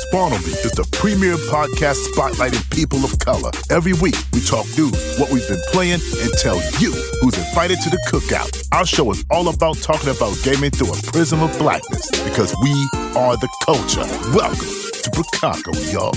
Spawn On Me is the premier podcast spotlighting people of color. Every week, we talk news, what we've been playing, and tell you who's invited to the cookout. Our show is all about talking about gaming through a prism of blackness, because we are the culture. Welcome to Chicago, y'all.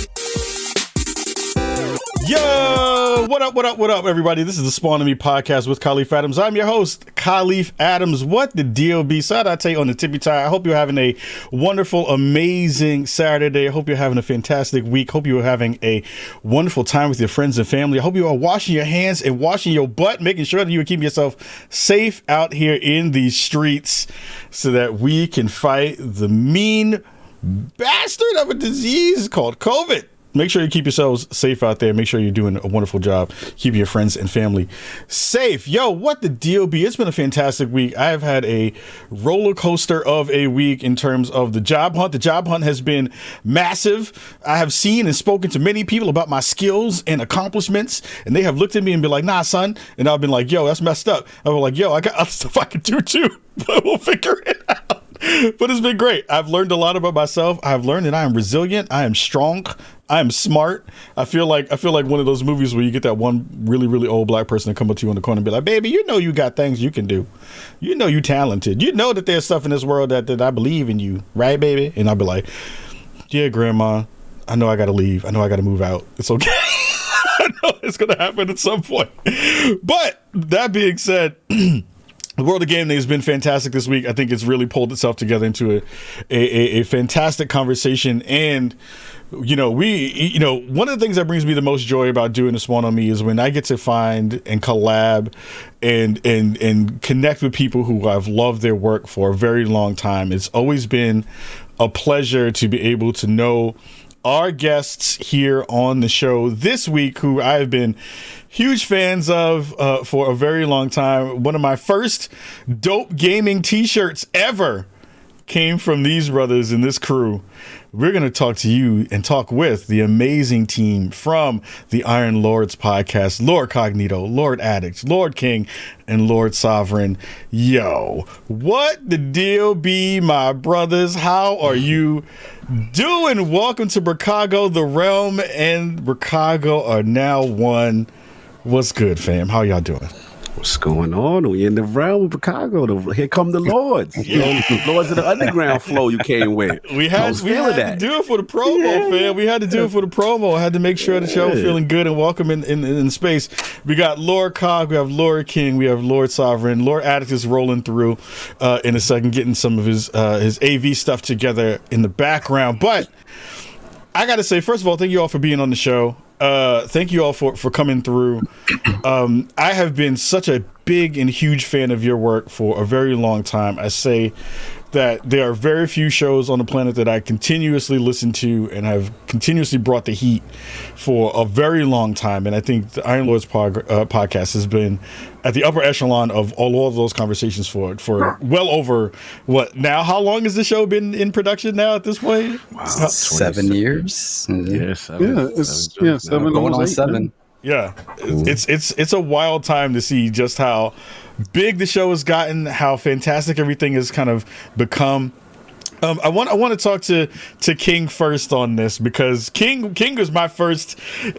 Yo, what up, everybody? This is the Spawn On Me podcast with Khalif Adams. I'm your host, Khalif Adams. What the deal be? So I tell you on the tippy tie, I hope you're having a wonderful, amazing Saturday. I hope you're having a fantastic week. Hope you're having a wonderful time with your friends and family. I hope you are washing your hands and washing your butt, making sure that you are keeping yourself safe out here in these streets so that we can fight the mean bastard of a disease called COVID. Make sure you keep yourselves safe out there. Make sure you're doing a wonderful job keeping your friends and family safe. Yo, what the deal be? It's been a fantastic week. I have had a roller coaster of a week in terms of the job hunt. The job hunt has been massive. I have seen and spoken to many people about my skills and accomplishments, and they have looked at me and been like, nah, son. And I've been like, yo, that's messed up. I've been like, yo, I got other stuff I can do too, but we'll figure it out. But it's been great. I've learned a lot about myself. I've learned that I am resilient. I am strong. I am smart. I feel like one of those movies where you get that one really, really old black person to come up to you in the corner and be like, baby, you know you got things you can do. You know you talented. You know that there's stuff in this world that I believe in you. Right, baby? And I'll be like, yeah, grandma, I know I got to leave. I know I got to move out. It's okay. I know it's going to happen at some point. But that being said, the world of game day has been fantastic this week. I think it's really pulled itself together into a fantastic conversation. And, one of the things that brings me the most joy about doing the Spawn On Me is when I get to find and collab and connect with people who I've loved their work for a very long time. It's always been a pleasure to be able to know our guests here on the show this week, who I have been huge fans of for a very long time. One of my first dope gaming t-shirts ever came from these brothers and this crew. We're going to talk to you and talk with the amazing team from the Iron Lords podcast, Lord Cognito, Lord Addict, Lord King, and Lord Sovereign. Yo, what the deal be, my brothers? How are you doing? Welcome to Chicago. The Realm and Chicago are now one. What's good, fam? How y'all doing? What's going on? We in the realm of Chicago. Here come the Lords. The Lords of the underground flow you came with. We had to do it for the promo, fam. We had to do it for the promo. I had to make sure the show was feeling good and welcome in space. We got Lord Cog, we have Lord King, we have Lord Sovereign. Lord Addict is rolling through in a second, getting some of his AV stuff together in the background. But I got to say, first of all, thank you all for being on the show. Thank you all for coming through. I have been such a big and huge fan of your work for a very long time. I say that there are very few shows on the planet that I continuously listen to and have continuously brought the heat for a very long time. And I think the Iron Lords podcast has been at the upper echelon of all of those conversations for well over what now? How long has the show been in production now at this point? Wow, 7 years. Yeah, 7. 7. Going on 7. Yeah, it's a wild time to see just how big the show has gotten, how fantastic everything has kind of become. I want to talk to King first on this, because King was my first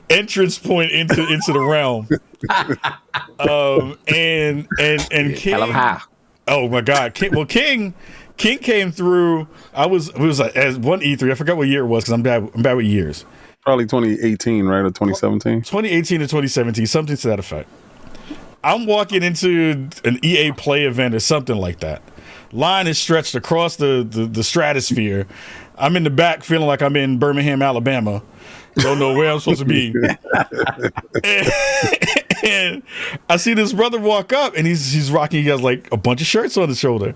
entrance point into the realm. And King, oh my God, King came through. It was like as one E3. I forgot what year it was because I'm bad with years. Probably 2018, right, or 2017? 2018 to 2017, something to that effect. I'm walking into an EA Play event or something like that. Line is stretched across the stratosphere. I'm in the back feeling like I'm in Birmingham, Alabama. Don't know where I'm supposed to be. And I see this brother walk up, and he's rocking, he has like a bunch of shirts on his shoulder.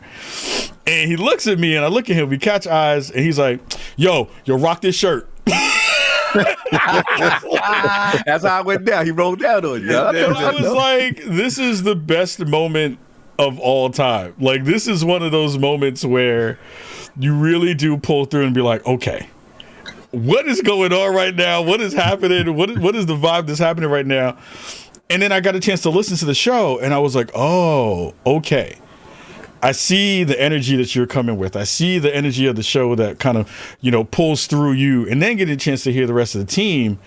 And he looks at me, and I look at him, we catch eyes, and he's like, yo, rock this shirt. That's how I went down. He rolled down on you. I was like, this is the best moment of all time. Like, this is one of those moments where you really do pull through and be like, okay, what is going on right now? What is happening? What is the vibe that's happening right now? And then I got a chance to listen to the show, and I was like, oh, okay. I see the energy that you're coming with. I see the energy of the show that kind of, pulls through you, and then getting a chance to hear the rest of the team.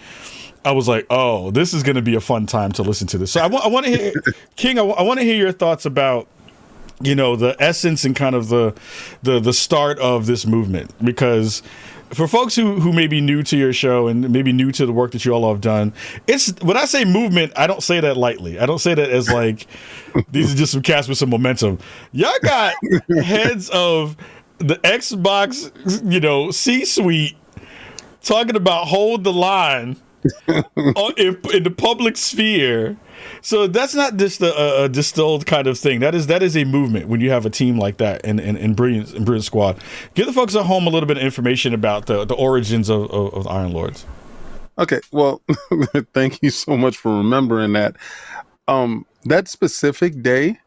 I was like, oh, this is going to be a fun time to listen to this. So I want to hear, King, I want to hear your thoughts about, the essence and kind of the start of this movement. Because for folks who may be new to your show and maybe new to the work that you all have done, when I say movement, I don't say that lightly. I don't say that as like, these are just some cats with some momentum. Y'all got heads of the Xbox, C-suite talking about hold the line in the public sphere. So that's not just a distilled kind of thing. That is a movement when you have a team like that in Brilliant Squad. Give the folks at home a little bit of information about the origins of Iron Lords. Okay, well, thank you so much for remembering that. That specific day,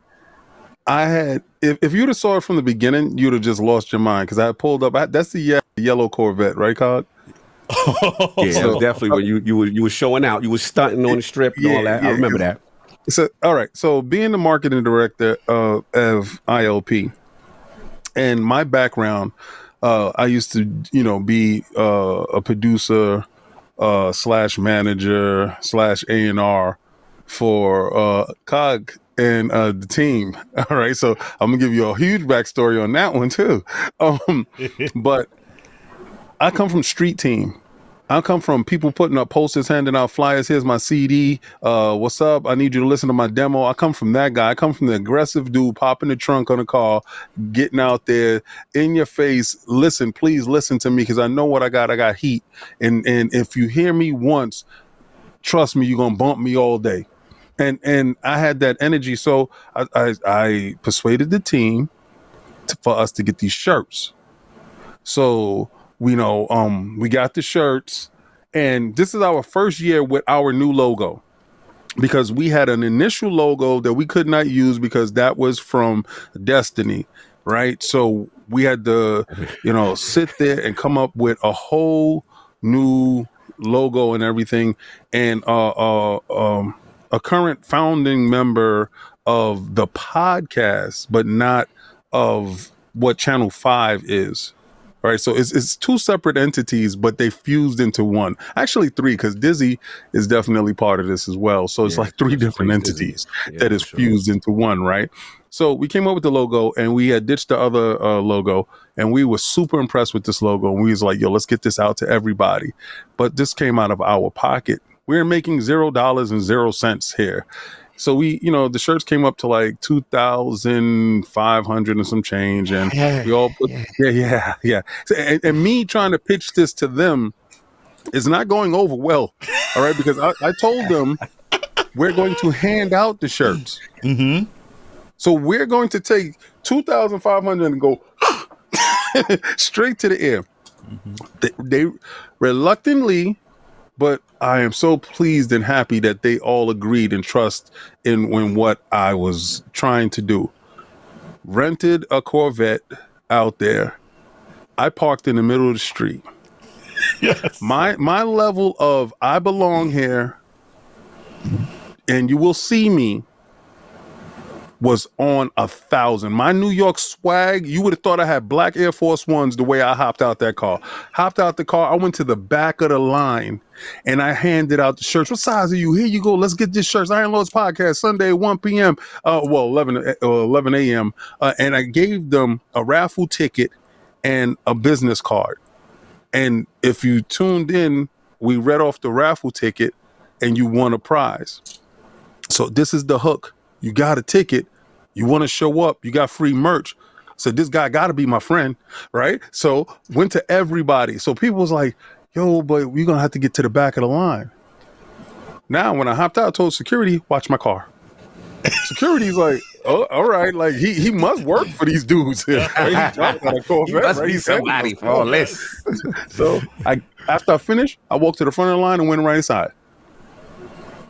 I had, if you'd have saw it from the beginning, you'd have just lost your mind, because I pulled up. That's the yellow Corvette, right, Cog? Yeah, it was definitely when you were showing out. You were stunting on the strip and all that. I remember that. So, all right. So, being the marketing director of IOP, and my background, I used to, be a producer / manager / A&R for Cog and the team. All right. So, I'm gonna give you a huge backstory on that one too. But I come from street team. I come from people putting up posters, handing out flyers. Here's my CD. What's up? I need you to listen to my demo. I come from that guy. I come from the aggressive dude popping the trunk on the car, getting out there in your face. Listen, please listen to me, because I know what I got. I got heat. And if you hear me once, trust me, you're going to bump me all day. And I had that energy. So I persuaded the team for us to get these shirts. So we got the shirts, and this is our first year with our new logo, because we had an initial logo that we could not use because that was from Destiny, right? So we had to, sit there and come up with a whole new logo and everything. And a current founding member of the podcast, but not of what Channel 5 is. Right, so it's two separate entities, but they fused into one. Actually, three, because Dizzy is definitely part of this as well. So it's like three different entities that is fused into one, right? So we came up with the logo, and we had ditched the other logo, and we were super impressed with this logo. And we was like, yo, let's get this out to everybody. But this came out of our pocket. We're making $0.00 here. So we, the shirts came up to like 2,500 and some change, and we all put, yeah. So, and me trying to pitch this to them is not going over well, all right? Because I told them we're going to hand out the shirts. Mm-hmm. So we're going to take 2,500 and go straight to the air. Mm-hmm. They reluctantly. But I am so pleased and happy that they all agreed and trust in what I was trying to do. Rented a Corvette out there. I parked in the middle of the street. Yes. My level of I belong here, and you will see me, was on 1,000. My New York swag, you would have thought I had black Air Force Ones the way I hopped out that car. Hopped out the car, I went to the back of the line, and I handed out the shirts. What size are you? Here you go. Let's get this shirts. Iron Lords Podcast, Sunday, 1 p.m. 11 a.m. And I gave them a raffle ticket and a business card. And if you tuned in, we read off the raffle ticket, and you won a prize. So this is the hook. You got a ticket. You want to show up. You got free merch. So this guy got to be my friend, right? So went to everybody. So people was like, yo, but we're going to have to get to the back of the line. Now, when I hopped out, I told security, watch my car. Security's like, oh, all right. Like he must work for these dudes. Right? He must be somebody for all this. So after I finished, I walked to the front of the line and went right inside.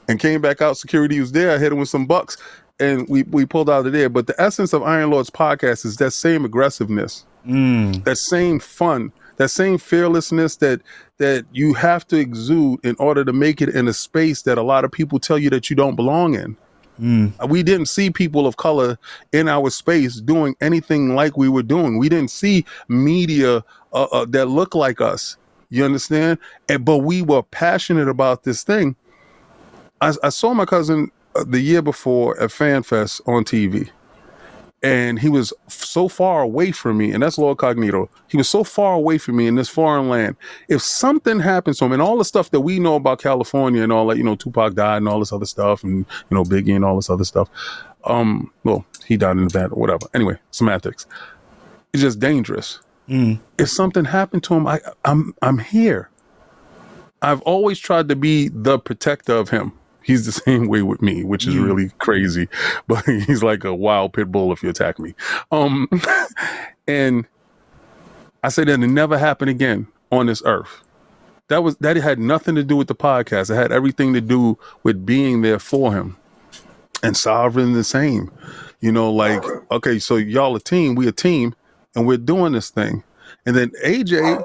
And came back out. Security was there. I hit him with some bucks. And we pulled out of there. But the essence of Iron Lords Podcast is that same aggressiveness, that same fun, that same fearlessness that you have to exude in order to make it in a space that a lot of people tell you that you don't belong in. We didn't see people of color in our space doing anything like we were doing. We didn't see media that looked like us. You understand? But we were passionate about this thing. I saw my cousin the year before at FanFest on TV. And he was so far away from me, and that's Lord Cognito. He was so far away from me in this foreign land. If something happens to him, and all the stuff that we know about California and all that, Tupac died and all this other stuff, and Biggie and all this other stuff. Well, he died in that or whatever. Anyway, semantics. It's just dangerous. If something happened to him, I'm here. I've always tried to be the protector of him. He's the same way with me, which is really crazy, but he's like a wild pit bull if you attack me. And I said that'll never happen again on this earth. That had nothing to do with the podcast. It had everything to do with being there for him. And Sovereign the same, okay, so y'all a team, we a team, and we're doing this thing. And then AJ,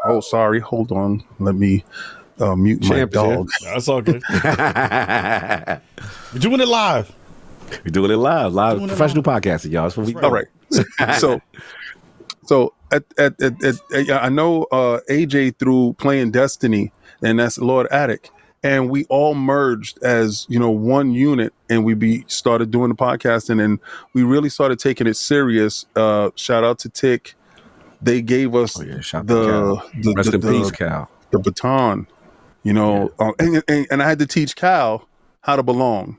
oh, sorry, hold on, let me mute my dog. That's all good. We're doing it live. We're doing it live. Professional podcasting, y'all. That's what we do. All right. So I know AJ through playing Destiny, and that's Lord Attic, and we all merged as one unit, and we started doing the podcasting, and we really started taking it serious. Shout out to Tick. They gave us the rest in peace, Cal. The baton. And I had to teach Cal how to belong.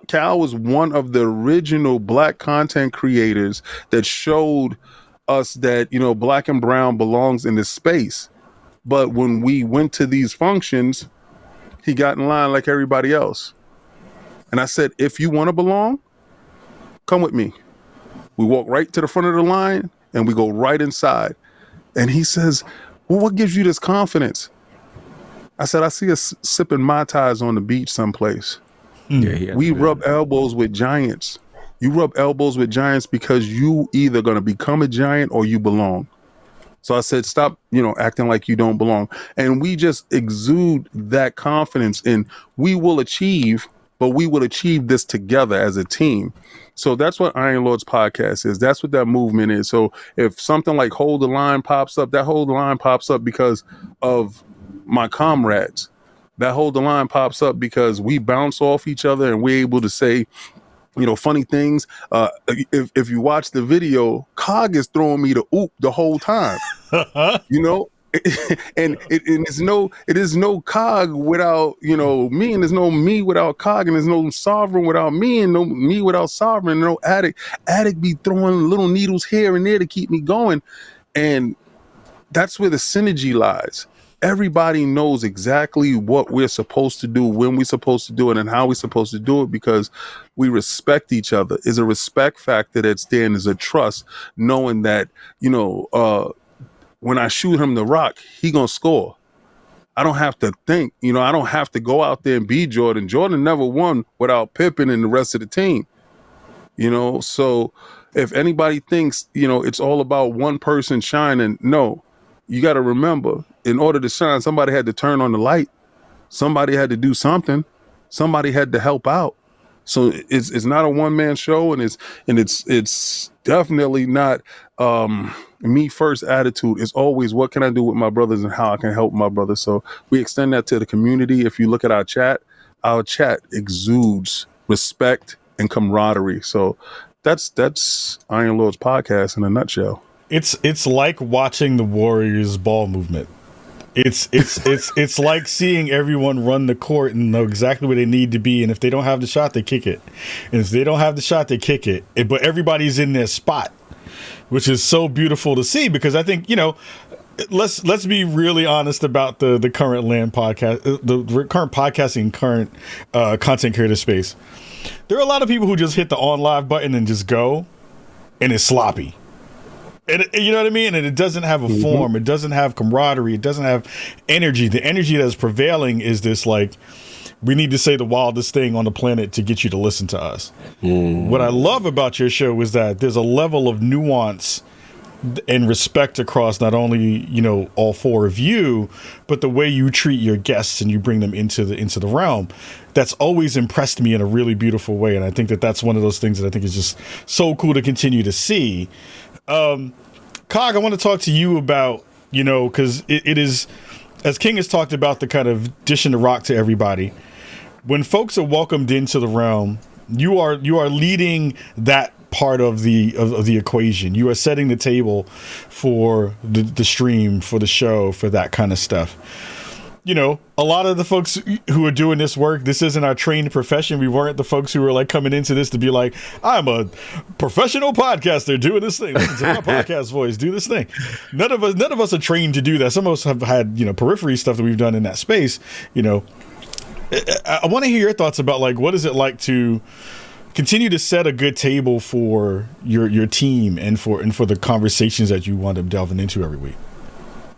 Cal was one of the original Black content creators that showed us that, Black and brown belongs in this space. But when we went to these functions, he got in line like everybody else. And I said, if you want to belong, come with me. We walk right to the front of the line and we go right inside. And he says, well, what gives you this confidence? I said, I see us sipping Mai Tais on the beach someplace. We rub elbows with giants. You rub elbows with giants because you either going to become a giant or you belong. So I said, stop, acting like you don't belong. And we just exude that confidence in we will achieve, but we will achieve this together as a team. So that's what Iron Lords podcast is. That's what that movement is. So if something like Hold the Line pops up, that Hold the Line pops up because of my comrades. That Hold the Line pops up because we bounce off each other and we're able to say, funny things. If you watch the video, Cog is throwing me the oop the whole time. And it is no Cog without me, and there's no me without Cog, and there's no Sovereign without me, and no me without Sovereign, and no Attic. Attic be throwing little needles here and there to keep me going, and that's where the synergy lies. Everybody knows exactly what we're supposed to do, when we're supposed to do it, and how we're supposed to do it, because we respect each other. There's a respect factor that's there, and there's a trust, knowing that, when I shoot him the rock, he gonna score. I don't have to think, I don't have to go out there and be Jordan. Jordan never won without Pippen and the rest of the team. So if anybody thinks, it's all about one person shining, no. You got to remember, in order to shine, somebody had to turn on the light. Somebody had to do something. Somebody had to help out. So it's not a one-man show, and it's definitely not me first attitude. It's always, what can I do with my brothers and how I can help my brothers. So we extend that to the community. If you look at our chat exudes respect and camaraderie. So that's Iron Lords podcast in a nutshell. It's like watching the Warriors ball movement. It's like seeing everyone run the court and know exactly where they need to be, and if they don't have the shot, they kick it. And if they don't have the shot, they kick it. But everybody's in their spot, which is so beautiful to see, because I think, let's be really honest about the current land podcast, the current podcasting, current content creator space. There are a lot of people who just hit the on live button and just go, and it's sloppy. And you know what I mean? And it doesn't have a form. It doesn't have camaraderie. It doesn't have energy. The energy that's prevailing is this, like, we need to say the wildest thing on the planet to get you to listen to us. What I love about your show is that there's a level of nuance and respect across not only, you know, all four of you, but the way you treat your guests and you bring them into the realm. That's always impressed me in a really beautiful way. And I think that that's one of those things that I think is just so cool to continue to see. Cog, I want to talk to you about, you know, because it is, as King has talked about, the kind of dishing the rock to everybody. When folks are welcomed into the realm, you are leading that part of the equation. You are setting the table for the stream, for the show, for that kind of stuff. You know, a lot of the folks who are doing this work, this isn't our trained profession. We weren't the folks who were like coming into this to be like, I'm a professional podcaster doing this thing. Listen to my podcast voice, do this thing. None of us are trained to do that. Some of us have had, you know, periphery stuff that we've done in that space. You know, I want to hear your thoughts about, like, what is it like to continue to set a good table for your team and for the conversations that you wind up delving into every week?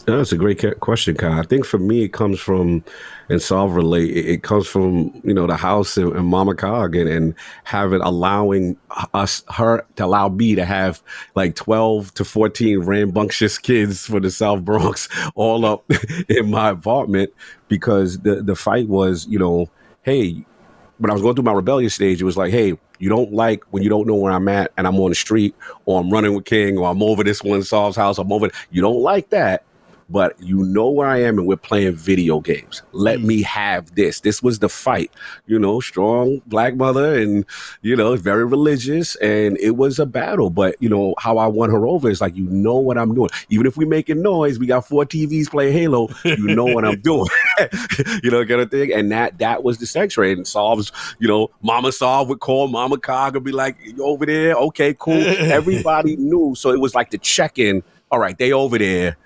That's a great question, Kyle. I think for me, it comes from, and Solve relate, it comes from, you know, the house and Mama Cog and allowing her to allow me to have like 12 to 14 rambunctious kids for the South Bronx all up in my apartment, because the fight was, you know, hey, when I was going through my rebellious stage, it was like, hey, you don't like when you don't know where I'm at and I'm on the street, or I'm running with King, or I'm over this one Solve's house, I'm over. You don't like that. But you know where I am and we're playing video games. Let me have this. This was the fight, you know, strong black mother and, you know, very religious. And it was a battle. But, you know, how I won her over is like, you know what I'm doing. Even if we're making noise, we got 4 TVs playing Halo, you know what I'm doing. You know, kind of thing. And that was the sex rate. And Solve's, you know, Mama Solve would call Mama Cog and be like, you over there? Okay, cool. Everybody knew. So it was like the check-in. All right, they over there.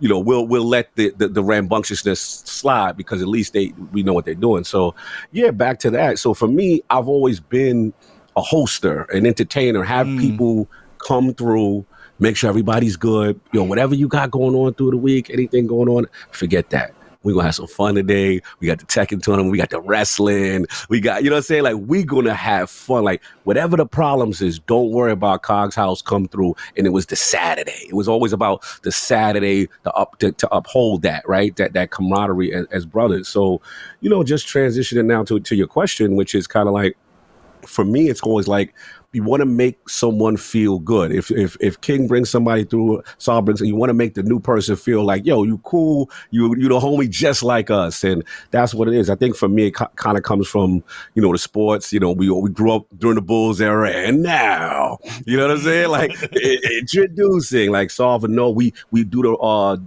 You know, we'll let the rambunctiousness slide, because at least we know what they're doing. So, yeah, back to that. So for me, I've always been a hoster, an entertainer, have people come through, make sure everybody's good. You know, whatever you got going on through the week, anything going on, forget that. We're going to have some fun today. We got the Tekken tournament. We got the wrestling. We got, you know what I'm saying? Like, we're going to have fun. Like, whatever the problems is, don't worry about Cog's house come through. And it was the Saturday. It was always about the Saturday to uphold that, right? That camaraderie as brothers. So, you know, just transitioning now to your question, which is kind of like, for me, it's always like, you want to make someone feel good. If King brings somebody through, Saul brings, you want to make the new person feel like, yo, you cool, you the homie just like us, and that's what it is. I think for me, it kind of comes from, you know, the sports. You know, we grew up during the Bulls era, and now, you know what I'm saying? Like introducing, like Saul, no, we do the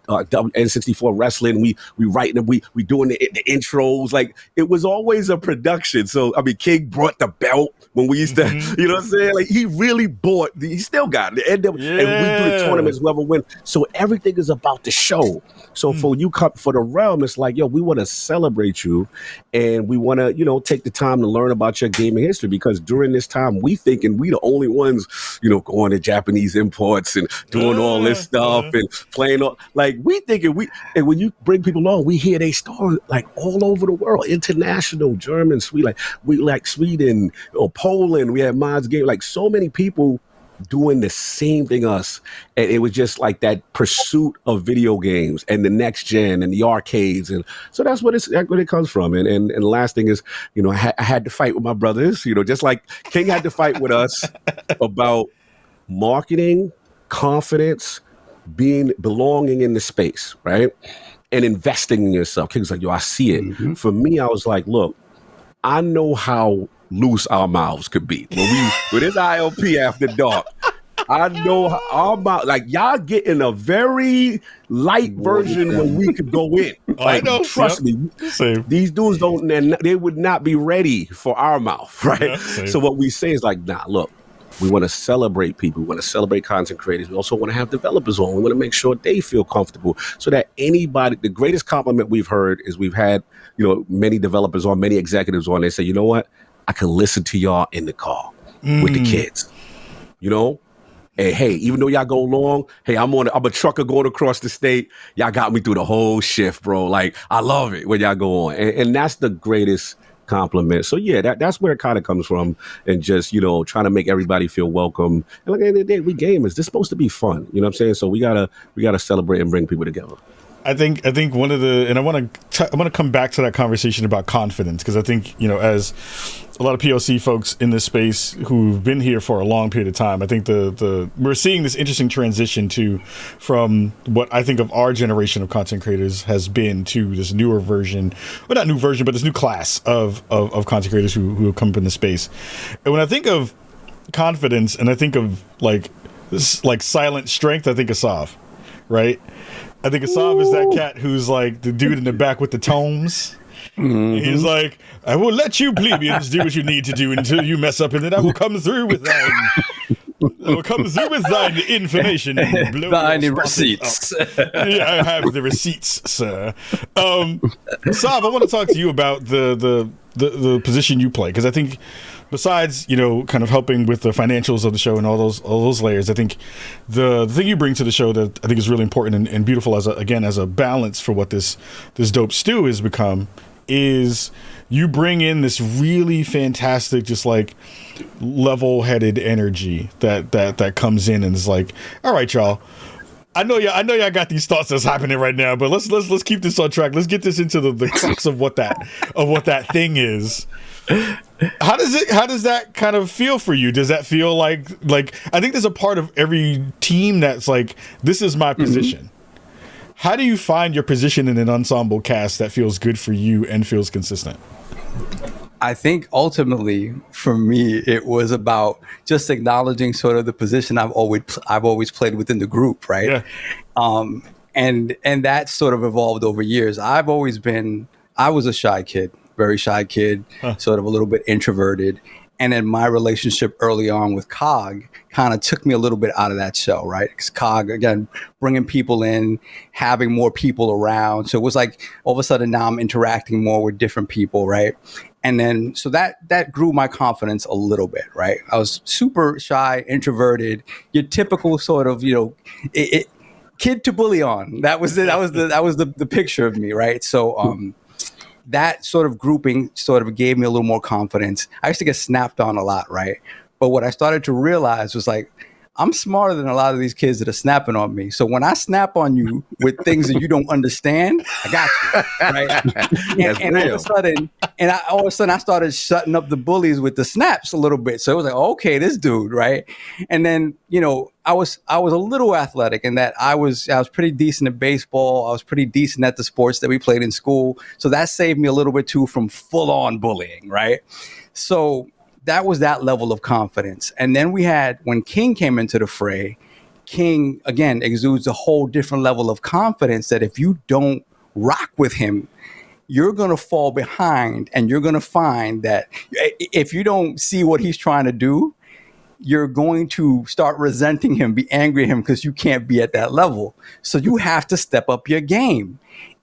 N64 wrestling. We write them. We doing the intros. Like, it was always a production. So I mean, King brought the belt when we used to, you know what I'm saying? Like, he really bought, he still got it. And we do the tournaments, whoever win. So everything is about the show. So for the realm, it's like, yo, we want to celebrate you, and we want to, you know, take the time to learn about your gaming history, because during this time, we thinking we the only ones, you know, going to Japanese imports and doing all this stuff and playing all, like, we thinking and when you bring people on, we hear they story like all over the world, international, German, Sweden, Sweden, or Poland. We had Mods Game, like so many people doing the same thing us, and it was just like that pursuit of video games and the next gen and the arcades, and so that's what it comes from. And the last thing is, you know, I had to fight with my brothers, you know, just like King had to fight with us about marketing, confidence, belonging in the space, right, and investing in yourself. King's like, yo, I see it. For me, I was like, look, I know how loose our mouths could be when it's IOP after dark. I know how our mouth, like, y'all getting a very light version when we could go in. Like, I know. Trust me, these dudes they would not be ready for our mouth, right? So what we say is like, nah, look, we want to celebrate people. We want to celebrate content creators. We also want to have developers on. We want to make sure they feel comfortable, so that anybody, the greatest compliment we've heard is we've had, you know, many developers on, many executives on. They say, you know what? I can listen to y'all in the car with the kids, you know? And hey, even though y'all go long, hey, I'm a trucker going across the state. Y'all got me through the whole shift, bro. Like, I love it when y'all go on. And that's the greatest compliment. So yeah, that's where it kind of comes from, and just, you know, trying to make everybody feel welcome. And like, at the end of the day, we gamers. This is supposed to be fun. You know what I'm saying? So we gotta celebrate and bring people together. I think one of the, and I want to come back to that conversation about confidence, because I think, you know, as a lot of POC folks in this space who've been here for a long period of time, I think we're seeing this interesting transition from what I think of our generation of content creators has been to this newer version, well, not new version, but this new class of content creators who have come up in the space. And when I think of confidence and I think of like silent strength, I think of Sav, right? I think Asav is that cat who's like the dude in the back with the tomes. Mm-hmm. He's like, I will let you plebeians do what you need to do until you mess up, and then I will come through with thine information and blow thine receipts. Yeah, I have the receipts, sir. Sav, I want to talk to you about the position you play, because I think, besides, you know, kind of helping with the financials of the show and all those layers, I think the thing you bring to the show that I think is really important and beautiful as a balance for what this dope stew has become is you bring in this really fantastic, just like level-headed energy that comes in and is like, all right, y'all. I know y'all got these thoughts that's happening right now, but let's keep this on track. Let's get this into the crux of what that thing is. How does that kind of feel for you? Does that feel like I think there's a part of every team that's like, this is my position. Mm-hmm. How do you find your position in an ensemble cast that feels good for you and feels consistent? I think ultimately for me, it was about just acknowledging sort of the position I've always played within the group, right? Yeah. And that sort of evolved over years. I was a shy kid, very shy kid, sort of a little bit introverted. And then my relationship early on with Cog kind of took me a little bit out of that shell, right? Because Cog, again, bringing people in, having more people around. So it was like all of a sudden now I'm interacting more with different people, right? And then so that grew my confidence a little bit, right? I was super shy, introverted, your typical sort of, you know, kid to bully on. That was the picture of me, right? So that sort of grouping sort of gave me a little more confidence. I used to get snapped on a lot, right? But what I started to realize was like, I'm smarter than a lot of these kids that are snapping on me. So when I snap on you with things that you don't understand, I got you, right? and all of a sudden I started shutting up the bullies with the snaps a little bit. So it was like, okay, this dude, right? And then, you know, I was a little athletic in that I was pretty decent at baseball. I was pretty decent at the sports that we played in school. So that saved me a little bit too from full on bullying, right? So that was that level of confidence. And then we had, when King came into the fray, King, again, exudes a whole different level of confidence that if you don't rock with him, you're going to fall behind, and you're going to find that if you don't see what he's trying to do, you're going to start resenting him, be angry at him because you can't be at that level. So you have to step up your game.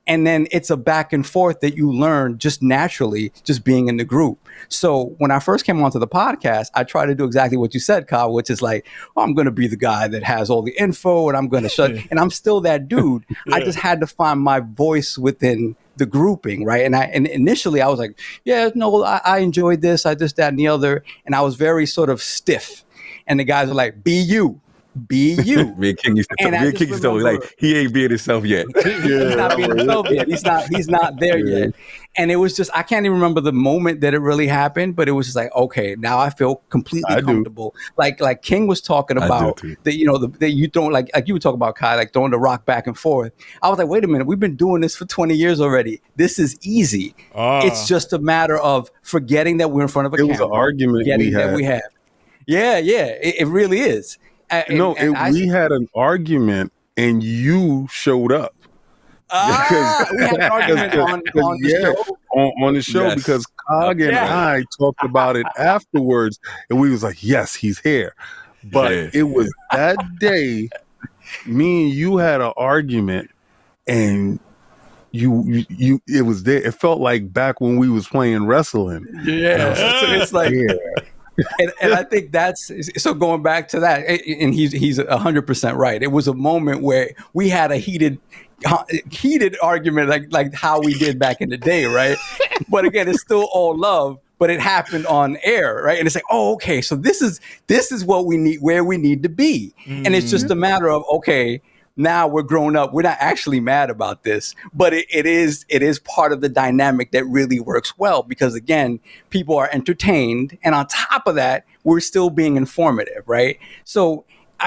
And then it's a back and forth that you learn just naturally, just being in the group. So when I first came onto the podcast, I tried to do exactly what you said, Kyle, which is like, oh, I'm going to be the guy that has all the info and I'm going to shut, and I'm still that dude. Yeah. I just had to find my voice within the grouping, right? And initially I was like, yeah, no, I enjoyed this, I this, that, and the other. And I was very sort of stiff. And the guys were like, be you. Be you. Me and King used to tell me, like, he ain't being himself yet. He's not being himself yet. He's not there yet. And it was just, I can't even remember the moment that it really happened, but it was just like, okay, now I feel completely comfortable. Like King was talking about that, you know, that you don't like you were talking about, Kai, like throwing the rock back and forth. I was like, wait a minute, we've been doing this for 20 years already. This is easy. It's just a matter of forgetting that we're in front of a camera. It was an argument we have. Yeah, it really is. We had an argument and you showed up. We had an argument on the show? On the show, yes. Because Cog and I talked about it afterwards, and we was like, yes, he's here. But it was that day, me and you had an argument, and you it was there. It felt like back when we was playing wrestling. Yeah. It's like... Yeah. And I think that's, so going back to that, and he's 100% right. It was a moment where we had a heated argument, like how we did back in the day, right? But again, it's still all love, but it happened on air, right? And it's like, oh, okay, so this is what we need, where we need to be. And it's just a matter of, okay, now we're grown up. We're not actually mad about this, but it is part of the dynamic that really works well, because again, people are entertained, and on top of that, we're still being informative, right? So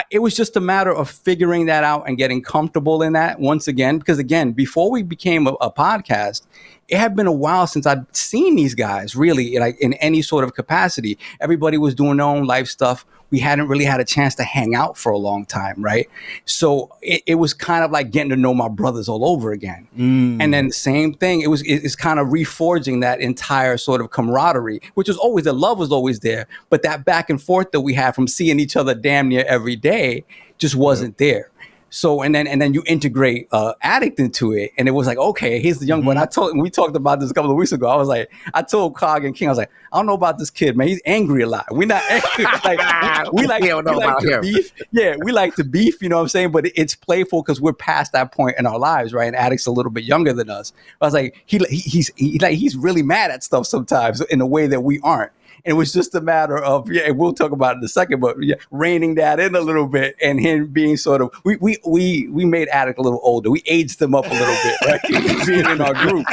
it was just a matter of figuring that out and getting comfortable in that once again, because again, before we became a podcast, it had been a while since I'd seen these guys really like in any sort of capacity. Everybody was doing their own life stuff. We hadn't really had a chance to hang out for a long time, right? So it was kind of like getting to know my brothers all over again. And then the same thing, it's kind of reforging that entire sort of camaraderie, which was always, the love was always there, but that back and forth that we had from seeing each other damn near every day just wasn't there. So and then you integrate Addict into it, and it was like, okay, here's the young one. We talked about this a couple of weeks ago. I told Cog and King, I was like, I don't know about this kid, man. He's angry a lot. We're not angry. we like to beef. Yeah, we like to beef. You know what I'm saying? But it's playful because we're past that point in our lives, right? And Addict's a little bit younger than us. I was like, he's really mad at stuff sometimes in a way that we aren't. And it was just a matter of, and we'll talk about it in a second, but reining that in a little bit, and him being sort of, we made Addict a little older. We aged him up a little bit, right? Being in our group.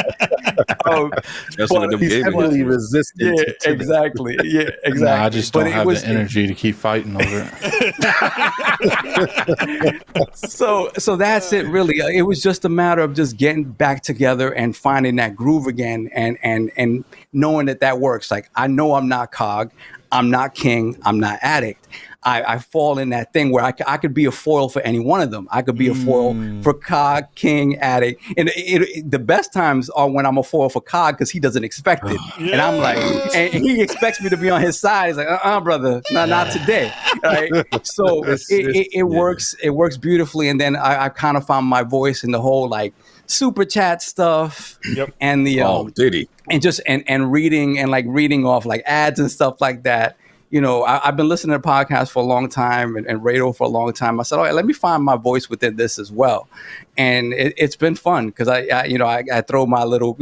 That's one of them he's heavily resistant. Yeah, exactly. Yeah, exactly. Nah, I just don't have the energy to keep fighting over it. So that's it, really. It was just a matter of just getting back together and finding that groove again, and knowing that works. Like, I know I'm not Cog, I'm not King, I'm not Addict. I fall in that thing where I could be a foil for any one of them. I could be a foil for Cog, King, Addict. And the best times are when I'm a foil for Cog because he doesn't expect it. Yeah. And I'm like, and he expects me to be on his side. He's like, brother, not today. Right? So it works. It works beautifully. And then I kind of found my voice in the whole like super chat stuff. Yep. And the did he? And just and reading off like ads and stuff like that. You know, I've been listening to podcasts for a long time and radio for a long time. I said, let me find my voice within this as well. And it's been fun because I throw my little,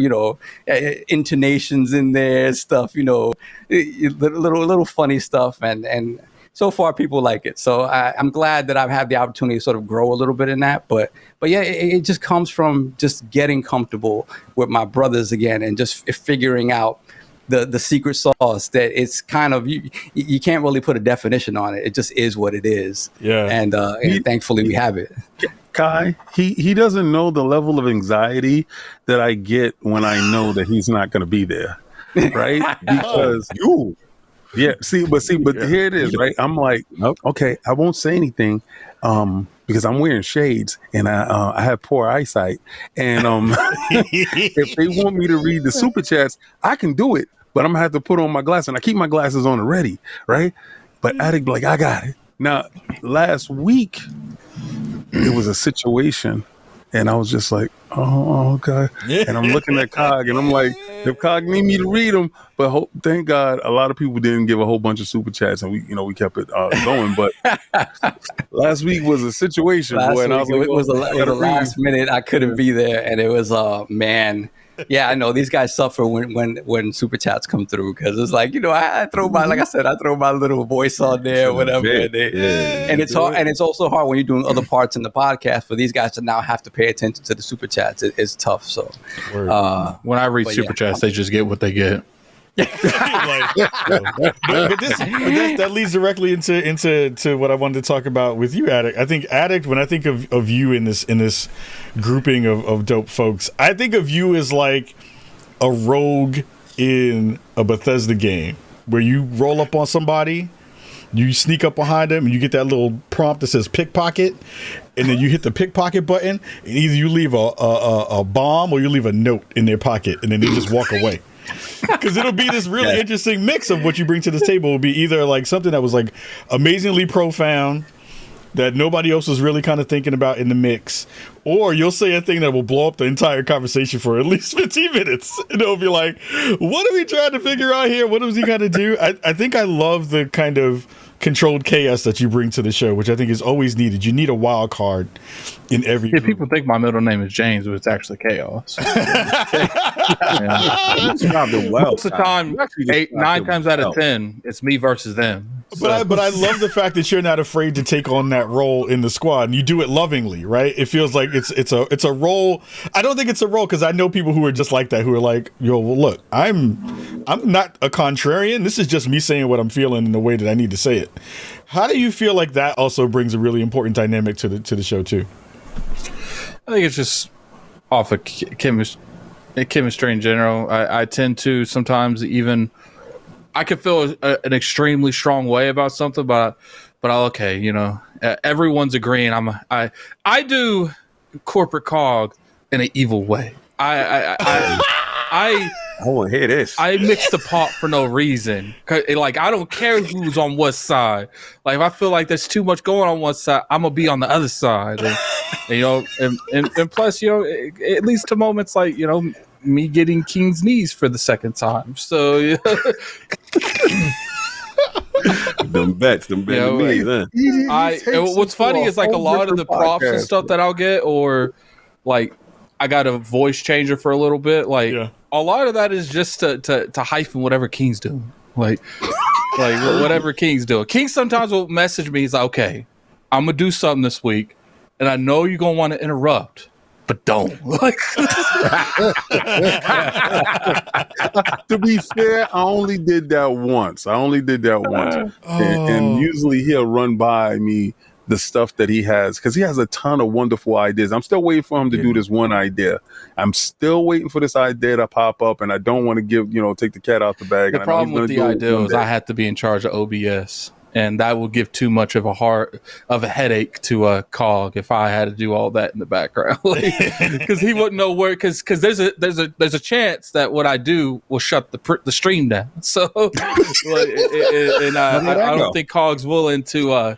intonations in there and stuff, little funny stuff. And so far people like it. So I'm glad that I've had the opportunity to sort of grow a little bit in that. But yeah, it just comes from just getting comfortable with my brothers again and just figuring out the secret sauce that it's kind of, you can't really put a definition on it. It just is what it is. Yeah. And thankfully we have it. Kai, he doesn't know the level of anxiety that I get when I know that he's not going to be there. Right? Because but here it is, right? I'm like, okay, I won't say anything because I'm wearing shades and I have poor eyesight. And if they want me to read the super chats, I can do it. But I'm gonna have to put on my glasses, and I keep my glasses on already, right? But Addict be like, I got it. Now, last week, it was a situation, and I was just like, oh, okay. And I'm looking at Cog, and I'm like, if Cog need me to read them, but thank God, a lot of people didn't give a whole bunch of super chats, and we kept it going. But last week was a situation, boy, and I was like, it was the last minute I couldn't be there, and it was man. Yeah, I know these guys suffer when super chats come through because it's like, I throw my, like I said, I throw my little voice on there, whatever. And it's hard, and it's also hard when you're doing other parts in the podcast for these guys to now have to pay attention to the super chats. It's tough. So when I read super chats, they just get what they get. But that leads directly into what I wanted to talk about with you, Addict. I think Addict, when I think of you in this grouping of dope folks, I think of you as like a rogue in a Bethesda game where you roll up on somebody, you sneak up behind them, and you get that little prompt that says pickpocket, and then you hit the pickpocket button, and either you leave a bomb or you leave a note in their pocket, and then they just walk away. Because it'll be this really interesting mix of what you bring to the table. Will be either like something that was like amazingly profound that nobody else was really kind of thinking about in the mix, or you'll say a thing that will blow up the entire conversation for at least 15 minutes. And it'll be like, what are we trying to figure out here? What was he going to do? I think I love the kind of controlled chaos that you bring to the show, which I think is always needed. You need a wild card in every group. People think my middle name is James, but it's actually Chaos. Most of the time, 9 times out of 10, it's me versus them. So. But I love the fact that you're not afraid to take on that role in the squad, and you do it lovingly, right? It feels like it's a role. I don't think it's a role because I know people who are just like that, who are like, yo, well, look, I'm not a contrarian. This is just me saying what I'm feeling in the way that I need to say it. How do you feel like that also brings a really important dynamic to the show too? I think it's just off of chemistry in general. I tend to sometimes even I could feel an extremely strong way about something, but okay, you know, everyone's agreeing. I do corporate cog in an evil way. I want to hear this. I mix the pot for no reason. Like, I don't care who's on what side. Like, if I feel like there's too much going on one side, I'm gonna be on the other side. And you know, and plus, you know, it leads to moments like, you know, me getting King's knees for the second time. So yeah. them bets, you know, knees, huh? What's funny is like a lot of the props and stuff that I'll get, or like I got a voice changer for a little bit. Like a lot of that is just to hyphen whatever King's doing. Like whatever King's doing. King sometimes will message me. He's like, okay, I'm gonna do something this week, and I know you're gonna want to interrupt, but don't. Like, to be fair, I only did that once. And usually he'll run by me the stuff that he has, because he has a ton of wonderful ideas. I'm still waiting for him to do this one idea. I'm still waiting for this idea to pop up, and I don't want to take the cat out the bag. The problem with the idea is I have to be in charge of OBS, and that will give too much of a headache to a cog if I had to do all that in the background, because he wouldn't know where. Because there's a chance that what I do will shut the stream down. So, and I don't think Cog's willing to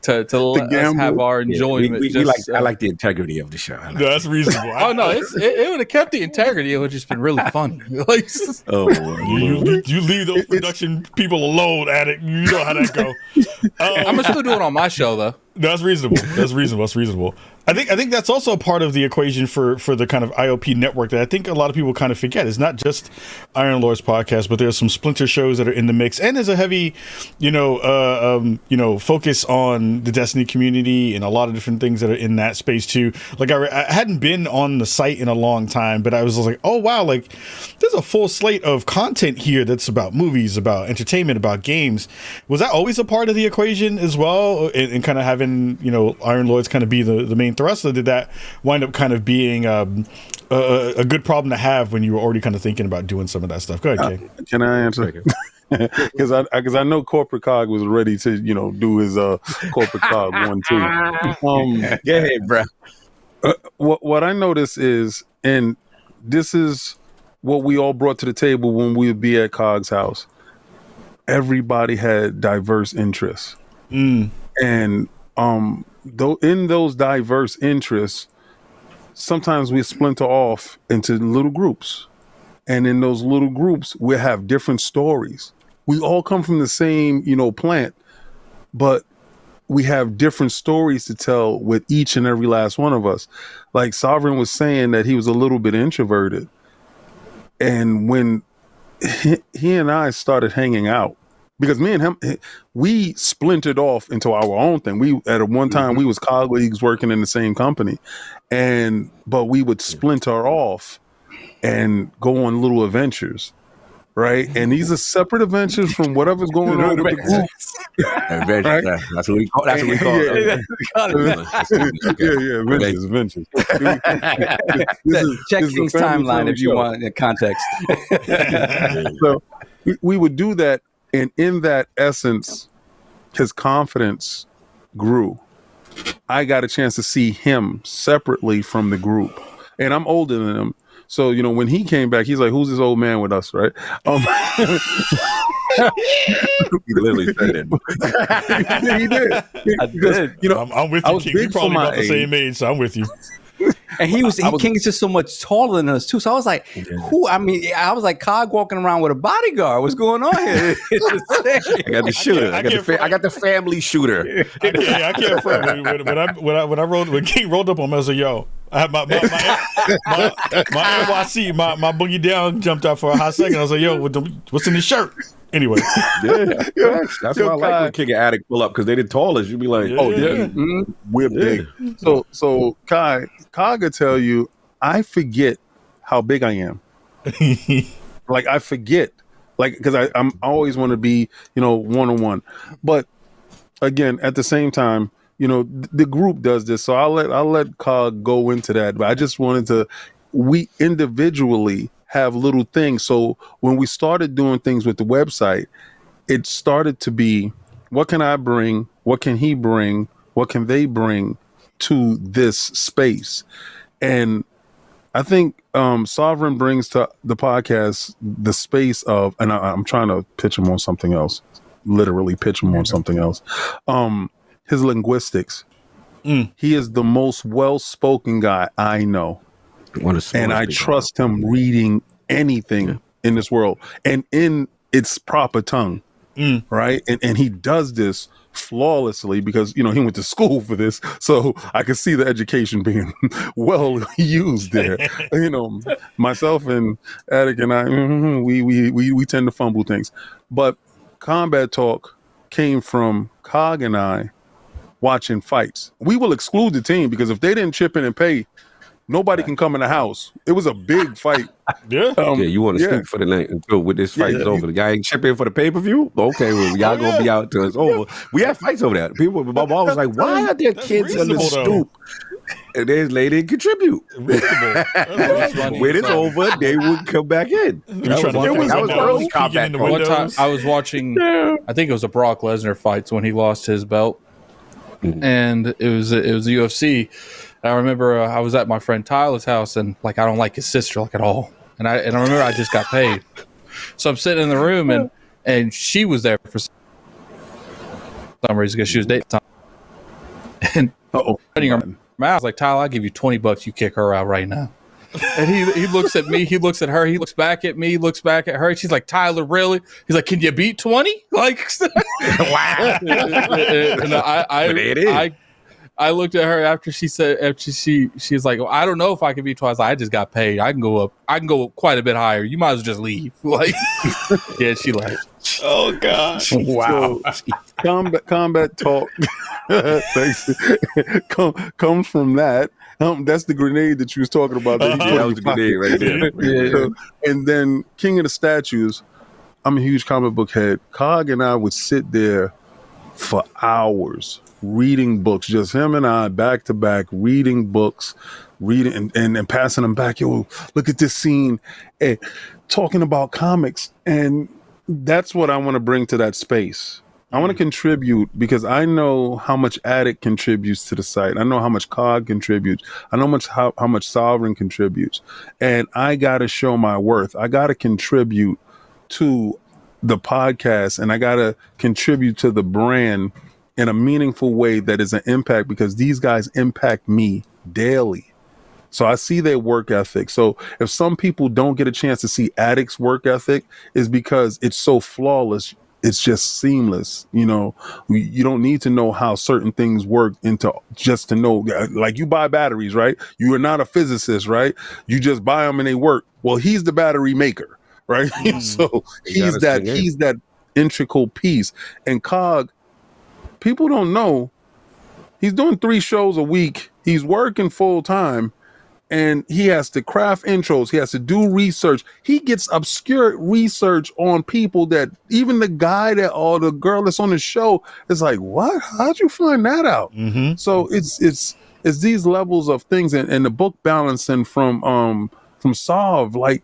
let us have our enjoyment. I like the integrity of the show. That's reasonable. Oh no, it would have kept the integrity. It would have just been really funny. Like, you leave those production people alone, Addict. You know how that go. I'm still doing it on my show though. That's reasonable. That's reasonable. I think that's also a part of the equation for the kind of IOP network that I think a lot of people kind of forget. It's not just Iron Lords podcast, but there's some splinter shows that are in the mix, and there's a heavy, focus on the Destiny community and a lot of different things that are in that space too. Like I hadn't been on the site in a long time, but I was like, oh wow, like there's a full slate of content here that's about movies, about entertainment, about games. Was that always a part of the equation as well, and kind of having Iron Lords kind of be the main thrust, or did that wind up kind of being a good problem to have when you were already kind of thinking about doing some of that stuff? Go ahead, Kay. Can I answer? Because I know Corporate Cog was ready to do his Corporate Cog 1 2. Go ahead, bro. What I notice is, and this is what we all brought to the table when we would be at Cog's house. Everybody had diverse interests, and though in those diverse interests, sometimes we splinter off into little groups, and in those little groups we have different stories. We all come from the same plant, but we have different stories to tell with each and every last one of us. Like Sovereign was saying that he was a little bit introverted, and when he and I started hanging out, because me and him, we splintered off into our own thing. We at one time we was colleagues working in the same company, but we would splinter off and go on little adventures, right? And these are separate adventures from whatever's going on with the group. Right? That's what we call it. Adventures. Check King's timeline if you want context. So we would do that. And in that essence, his confidence grew. I got a chance to see him separately from the group. And I'm older than him. So, when he came back, he's like, who's this old man with us, right? He literally said it. He did. I'm with you, King. We probably about the same age, so I'm with you. And he King's just so much taller than us too. So I was like, who? I mean, I was like Cog walking around with a bodyguard. What's going on here? I got the shooter. I got the family shooter. I can't front. When King rolled up on me, I was like, yo, I had my NYC, my boogie down jumped out for a hot second. I was like, yo, what's in this shirt? Anyway, that's why I like when King and Attic pull up, because they the tallest. You be like, we're big. So Kai could tell you, I forget how big I am. Like I forget, like because I always want to be, one-on-one. But again, at the same time, the group does this, so I'll let Cog go into that. But I just wanted we individually have little things. So when we started doing things with the website, it started to be, what can I bring? What can he bring? What can they bring to this space? And I think Sovereign brings to the podcast the space of, and I'm trying to pitch him on something else, literally pitch him on something else. His linguistics. He is the most well-spoken guy I know. And I trust him reading anything in this world and in its proper tongue. Right. And he does this flawlessly because, he went to school for this. So I can see the education being well used there. Myself and Attic and I, we tend to fumble things. But Combat Talk came from Cog and I watching fights. We will exclude the team because if they didn't chip in and pay, nobody can come in the house. It was a big fight. You want to sleep for the night until this fight is over. The guy ain't chip in for the pay-per-view? Okay, well, y'all gonna be out till it's over. We had fights over that. People, my mom was like, why are there kids on the stoop? And this lady contribute. When it's over, they would come back in. That was early combat. One time I was watching, I think it was a Brock Lesnar fight when he lost his belt. And it was UFC. I remember I was at my friend Tyler's house, and I don't like his sister at all. And I remember I just got paid, so I'm sitting in the room, and she was there for some reason because she was dating time. And putting her mouth, I was like, Tyler, I'll give you $20. You kick her out right now. And he looks at me, he looks at her, he looks back at me, he looks back at her. And she's like, Tyler, really? He's like, can you beat 20? Wow. And I looked at her after she's like, well, I don't know if I can beat 20. I just got paid. I can go up quite a bit higher. You might as well just leave. Yeah, she left. Oh gosh. Wow. So, combat talk comes from that. That's the grenade that you was talking about. That was the grenade right there. And then King of the Statues, I'm a huge comic book head. Cog and I would sit there for hours reading books, just him and I back to back, reading books, and passing them back. Yo, look at this scene, and talking about comics. And that's what I want to bring to that space. I want to contribute because I know how much Attic contributes to the site. I know how much Cog contributes. I know how much Sovereign contributes. And I got to show my worth. I got to contribute to the podcast, and I got to contribute to the brand in a meaningful way that is an impact, because these guys impact me daily. So I see their work ethic. So if some people don't get a chance to see Attic's work ethic, is because it's so flawless. It's just seamless. You don't need to know how certain things work just to know, like you buy batteries, right? You are not a physicist, right? You just buy them and they work. Well, he's the battery maker, right? So he's that integral piece. And Cog, people don't know, he's doing 3 shows a week. He's working full time. And he has to craft intros. He has to do research. He gets obscure research on people that even the guy or the girl that's on the show is like, what? How'd you find that out? Mm-hmm. So it's these levels of things, and the book balancing from Solve, like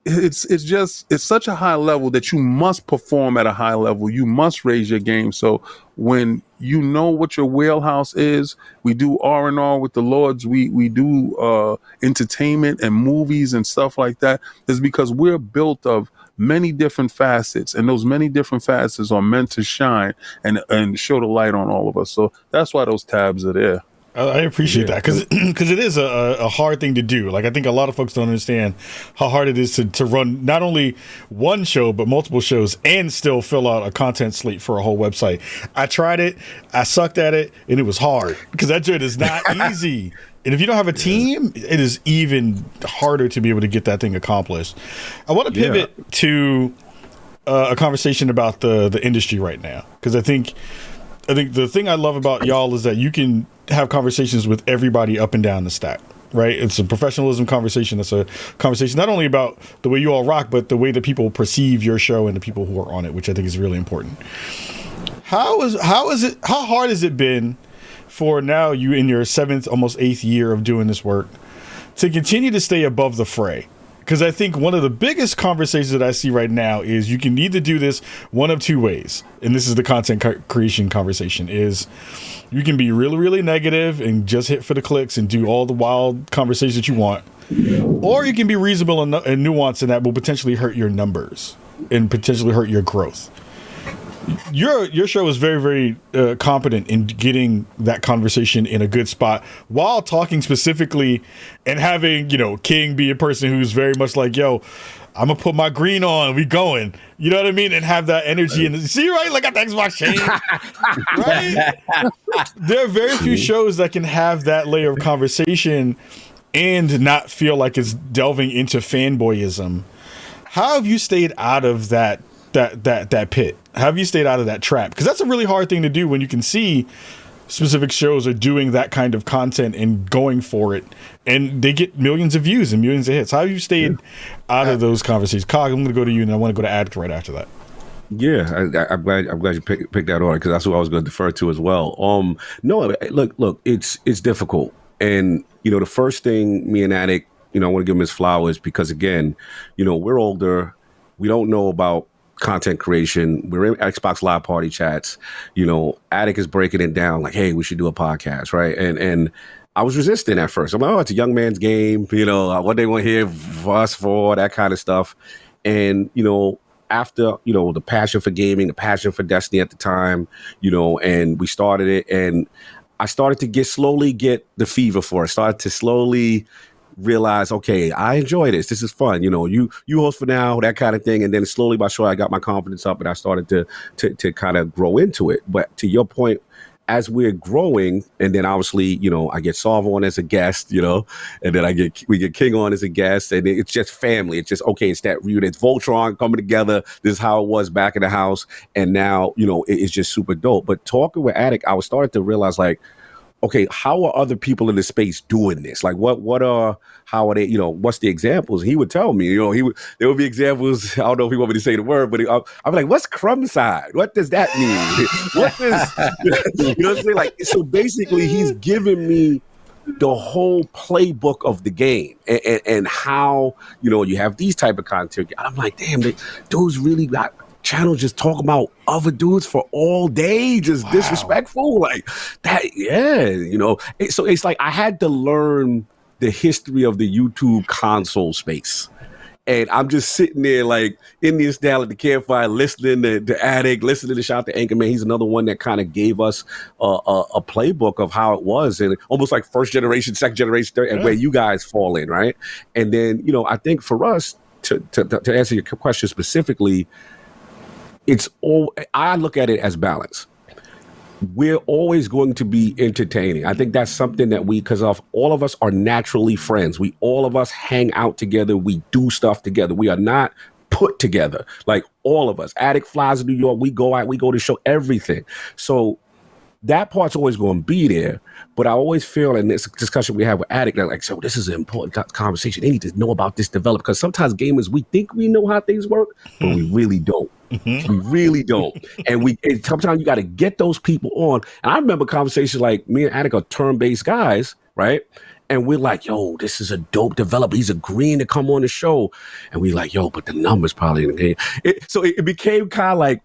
it's such a high level that you must perform at a high level. You must raise your game. So when you know what your wheelhouse is, we do R&R with the Lords. We do entertainment and movies and stuff like that. Is because we're built of many different facets, and those many different facets are meant to shine and show the light on all of us. So that's why those tabs are there. I appreciate that because it is a hard thing to do. Like, I think a lot of folks don't understand how hard it is to run not only one show but multiple shows and still fill out a content slate for a whole website. I tried it, I sucked at it, and it was hard because that joint is not easy. And if you don't have a team, it is even harder to be able to get that thing accomplished. I want to pivot to a conversation about the industry right now, because I think the thing I love about y'all is that you can have conversations with everybody up and down the stack, right? It's a professionalism conversation. It's a conversation not only about the way you all rock, but the way that people perceive your show and the people who are on it, which I think is really important. How hard has it been for now you in your 7th, almost 8th year of doing this work to continue to stay above the fray? Because I think one of the biggest conversations that I see right now is you can either do this one of two ways. And this is the content creation conversation is you can be really, really negative and just hit for the clicks and do all the wild conversations that you want. Or you can be reasonable and nuanced, and that will potentially hurt your numbers and potentially hurt your growth. Your show is very, very competent in getting that conversation in a good spot while talking specifically and having, King be a person who's very much like, yo, I'm gonna put my green on, we going, you know what I mean, and have that energy. And see, right, like at the Xbox chain, right? There are very few shows that can have that layer of conversation and not feel like it's delving into fanboyism. How have you stayed out of that pit? Have you stayed out of that trap? Because that's a really hard thing to do when you can see specific shows are doing that kind of content and going for it, and they get millions of views and millions of hits. How have you stayed out of those conversations? Cog, I'm going to go to you, and I want to go to Addict right after that. Yeah, I'm glad you picked that order, because that's what I was going to defer to as well. No, look, it's difficult, and the first thing me and Addict, I want to give him his flowers, because again, we're older, we don't know about content creation. We're in Xbox Live party chats. Attic is breaking it down like, hey, we should do a podcast, right? And I was resistant at first. I'm like, oh, it's a young man's game. What they want to hear us for, that kind of stuff. And after the passion for gaming, the passion for Destiny at the time, and we started it, and I started to slowly get the fever for it. Started to slowly realize, okay, I enjoy this. This is fun. You host for now, that kind of thing. And then slowly but surely I got my confidence up and I started to kind of grow into it. But to your point, as we're growing, and then obviously, I get Solve on as a guest, and then we get King on as a guest, and it's just family. It's just, okay, it's that reunion. It's Voltron coming together. This is how it was back in the house. And now, it's just super dope. But talking with Attic, I was starting to realize, like, okay, how are other people in the space doing this? Like, how are they, what's the examples? He would tell me, there would be examples. I don't know if he want me to say the word, but I'm like, what's crumb side? What does that mean? What does, what I'm saying? Like, so basically he's giving me the whole playbook of the game and how, you have these type of content. I'm like, damn, those really got channel just talk about other dudes for all day, just disrespectful like that. So it's like I had to learn the history of the YouTube console space, and I'm just sitting there like Indian style at the campfire, listening to Addict, listening to Shout to Anchorman. He's another one that kind of gave us a playbook of how it was, and almost like first generation, second generation, third, and where you guys fall in, right? And then I think for us to answer your question specifically, I look at it as balance. We're always going to be entertaining. I think that's something that because all of us are naturally friends. All of us hang out together. We do stuff together. We are not put together. Like all of us. Addict flies in New York. We go out. We go to show everything. So that part's always going to be there. But I always feel in this discussion we have with Addict, like, so this is an important conversation. They need to know about this development, because sometimes gamers, we think we know how things work, but we really don't. We really don't. And sometimes you got to get those people on. And I remember conversations like me and Attic are turn-based guys, right? And we're like, yo, this is a dope developer. He's agreeing to come on the show. And we're like, yo, but the numbers probably in the game. So it became kind of like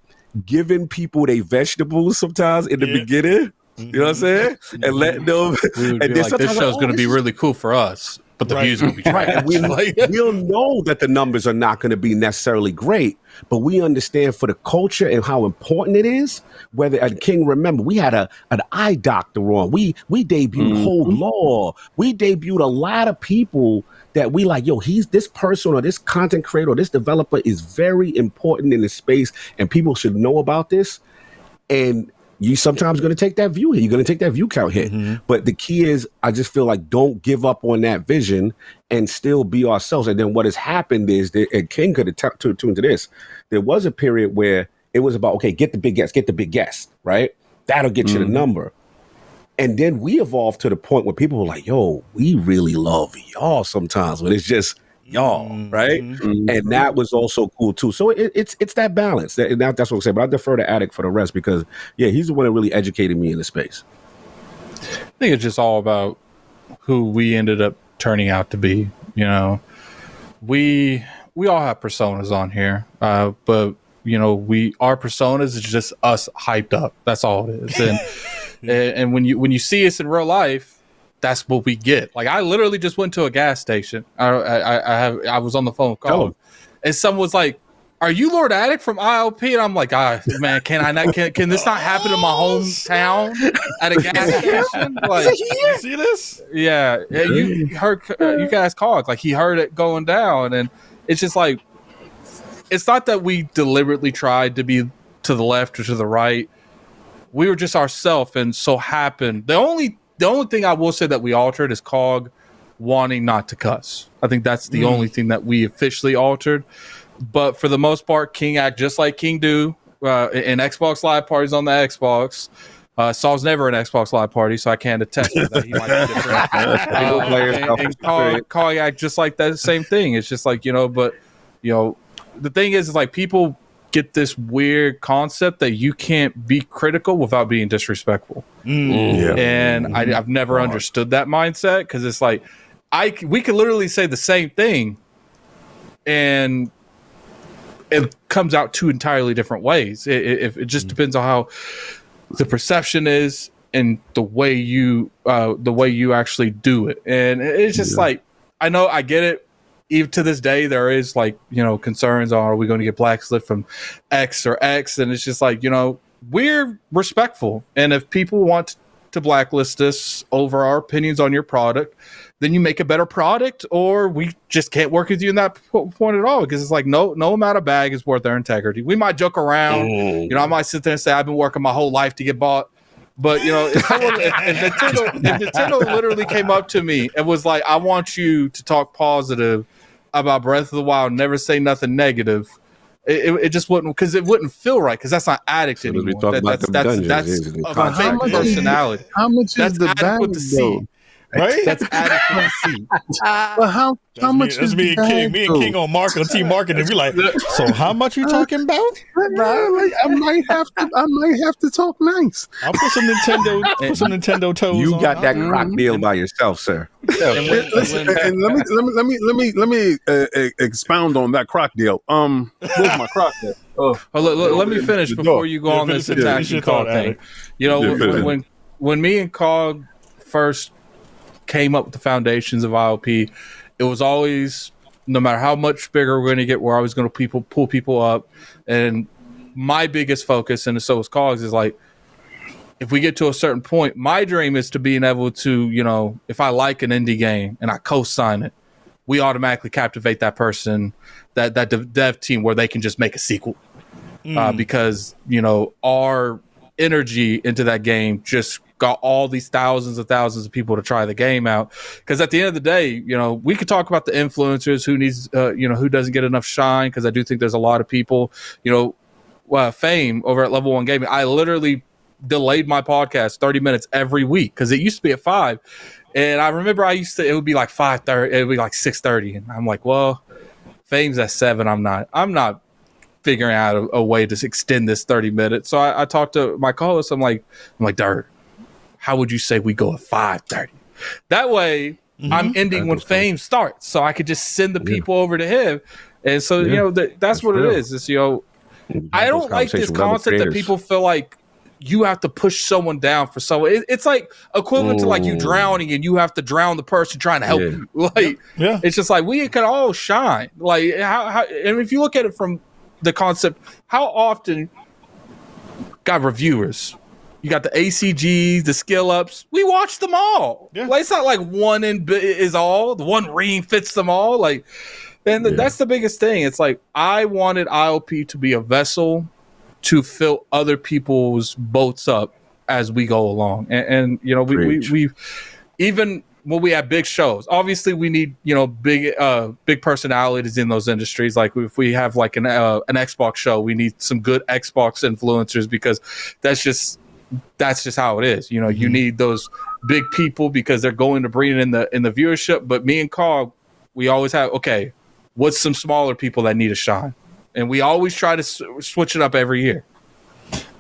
giving people their vegetables sometimes in the beginning. You know what I'm saying? And letting them. And then like, this show's going to be really cool for us. but the views will be trash. And we'll know that the numbers are not going to be necessarily great, but we understand for the culture and how important it is. Whether at King, remember, we had an eye doctor on. We debuted Hold Law. We debuted a lot of people that we like, yo, this person or this content creator or this developer is very important in the space, and people should know about this. And you sometimes going to take that view hit. You're going to take that view count hit. But the key is, I just feel like don't give up on that vision and still be ourselves. And then what has happened is, and King could have tuned to this, there was a period where it was about, okay, get the big guest, right? That'll get you the number. And then we evolved to the point where people were like, yo, we really love y'all sometimes, when it's just y'all, right? And that was also cool too. So it's that balance. That's what I'm saying. But I defer to Attic for the rest, because he's the one that really educated me in the space. I think it's just all about who we ended up turning out to be. You know, we all have personas on here, but you know, our personas is just us hyped up. That's all it is. And and when you see us in real life, that's what we get. Like, I literally just went to a gas station. I was on the phone calling, and someone was like, "Are you Lord Attic from IOP?" And I'm like, man, can this not happen in my hometown at a gas station? Like, you see this? Yeah, you heard you guys called. Like, he heard it going down, and it's just like, it's not that we deliberately tried to be to the left or to the right. We were just ourselves, and so happened. The only thing I will say that we altered is Cog wanting not to cuss. I think that's the only thing that we officially altered. But for the most part, King act just like King do in Xbox Live parties on the Xbox. Saul's never an Xbox Live party, so I can't attest to that. He might be different. And Cog act just like that same thing. It's just like, but the thing is like, people get this weird concept that you can't be critical without being disrespectful. And I've never understood that mindset, because it's like, we could literally say the same thing and it comes out two entirely different ways. It just depends on how the perception is and the way you actually do it. And it's just like, I know, I get it. Even to this day, there is like, concerns on, are we going to get blacklisted from X or X? And it's just like, we're respectful. And if people want to blacklist us over our opinions on your product, then you make a better product, or we just can't work with you in that point at all. Because it's like, no amount of bag is worth their integrity. We might joke around. I might sit there and say, I've been working my whole life to get bought. But, if Nintendo literally came up to me and was like, I want you to talk positive about Breath of the Wild, never say nothing negative, it just wouldn't, because it wouldn't feel right, because that's not Addict anymore. That's a fake personality. How much is the bag, with the C? Right? That's Addict with the C. But how much is me and King? Me and King on Team Marketing. We like, so how much you talking about? I might have to talk nice. I'll put some Nintendo toes. You got that croc deal by yourself, sir. And let me expound on that croc deal. Where's my croc deal? Let me finish before you go on this attack and Cog thing. When me and Cog first came up with the foundations of IOP, it was always, no matter how much bigger we're going to get, we're always going to pull people up. And my biggest focus, and so is Cog's, is like, if we get to a certain point, my dream is to being able to, if I like an indie game and I co-sign it, we automatically captivate that person, that dev team, where they can just make a sequel. Because, our energy into that game just got all these thousands of people to try the game out. Because at the end of the day, we could talk about the influencers who needs, who doesn't get enough shine. Because I do think there's a lot of people, Fame over at Level 1 Gaming. I literally delayed my podcast 30 minutes every week, because it used to be at 5. And I remember it would be like 5:30, it would be like 6:30. And I'm like, well, Fame's at 7. I'm not figuring out a way to extend this 30 minutes. So I talked to my co-host. I'm like, Dirt, how would you say we go at 5:30? That way, I'm ending when Fame starts, so I could just send the people over to him. And so, that's what it is. It's, I don't like this concept that people feel like you have to push someone down for someone. It's like equivalent to like you drowning and you have to drown the person trying to help you. Like, it's just like we could all shine. Like, how and if you look at it from the concept, how often got reviewers? You got the ACGs, the skill ups. We watch them all. Yeah. Like, it's not like one is all. The one ream fits them all. Like, and that's the biggest thing. It's like I wanted IOP to be a vessel to fill other people's boats up as we go along. And you know, we even when we have big shows, obviously we need, you know, big personalities in those industries. Like if we have like an Xbox show, we need some good Xbox influencers because that's just how it is. You know, you need those big people because they're going to bring it in the viewership. But me and Carl, we always have, okay, what's some smaller people that need a shine? And we always try to switch it up every year.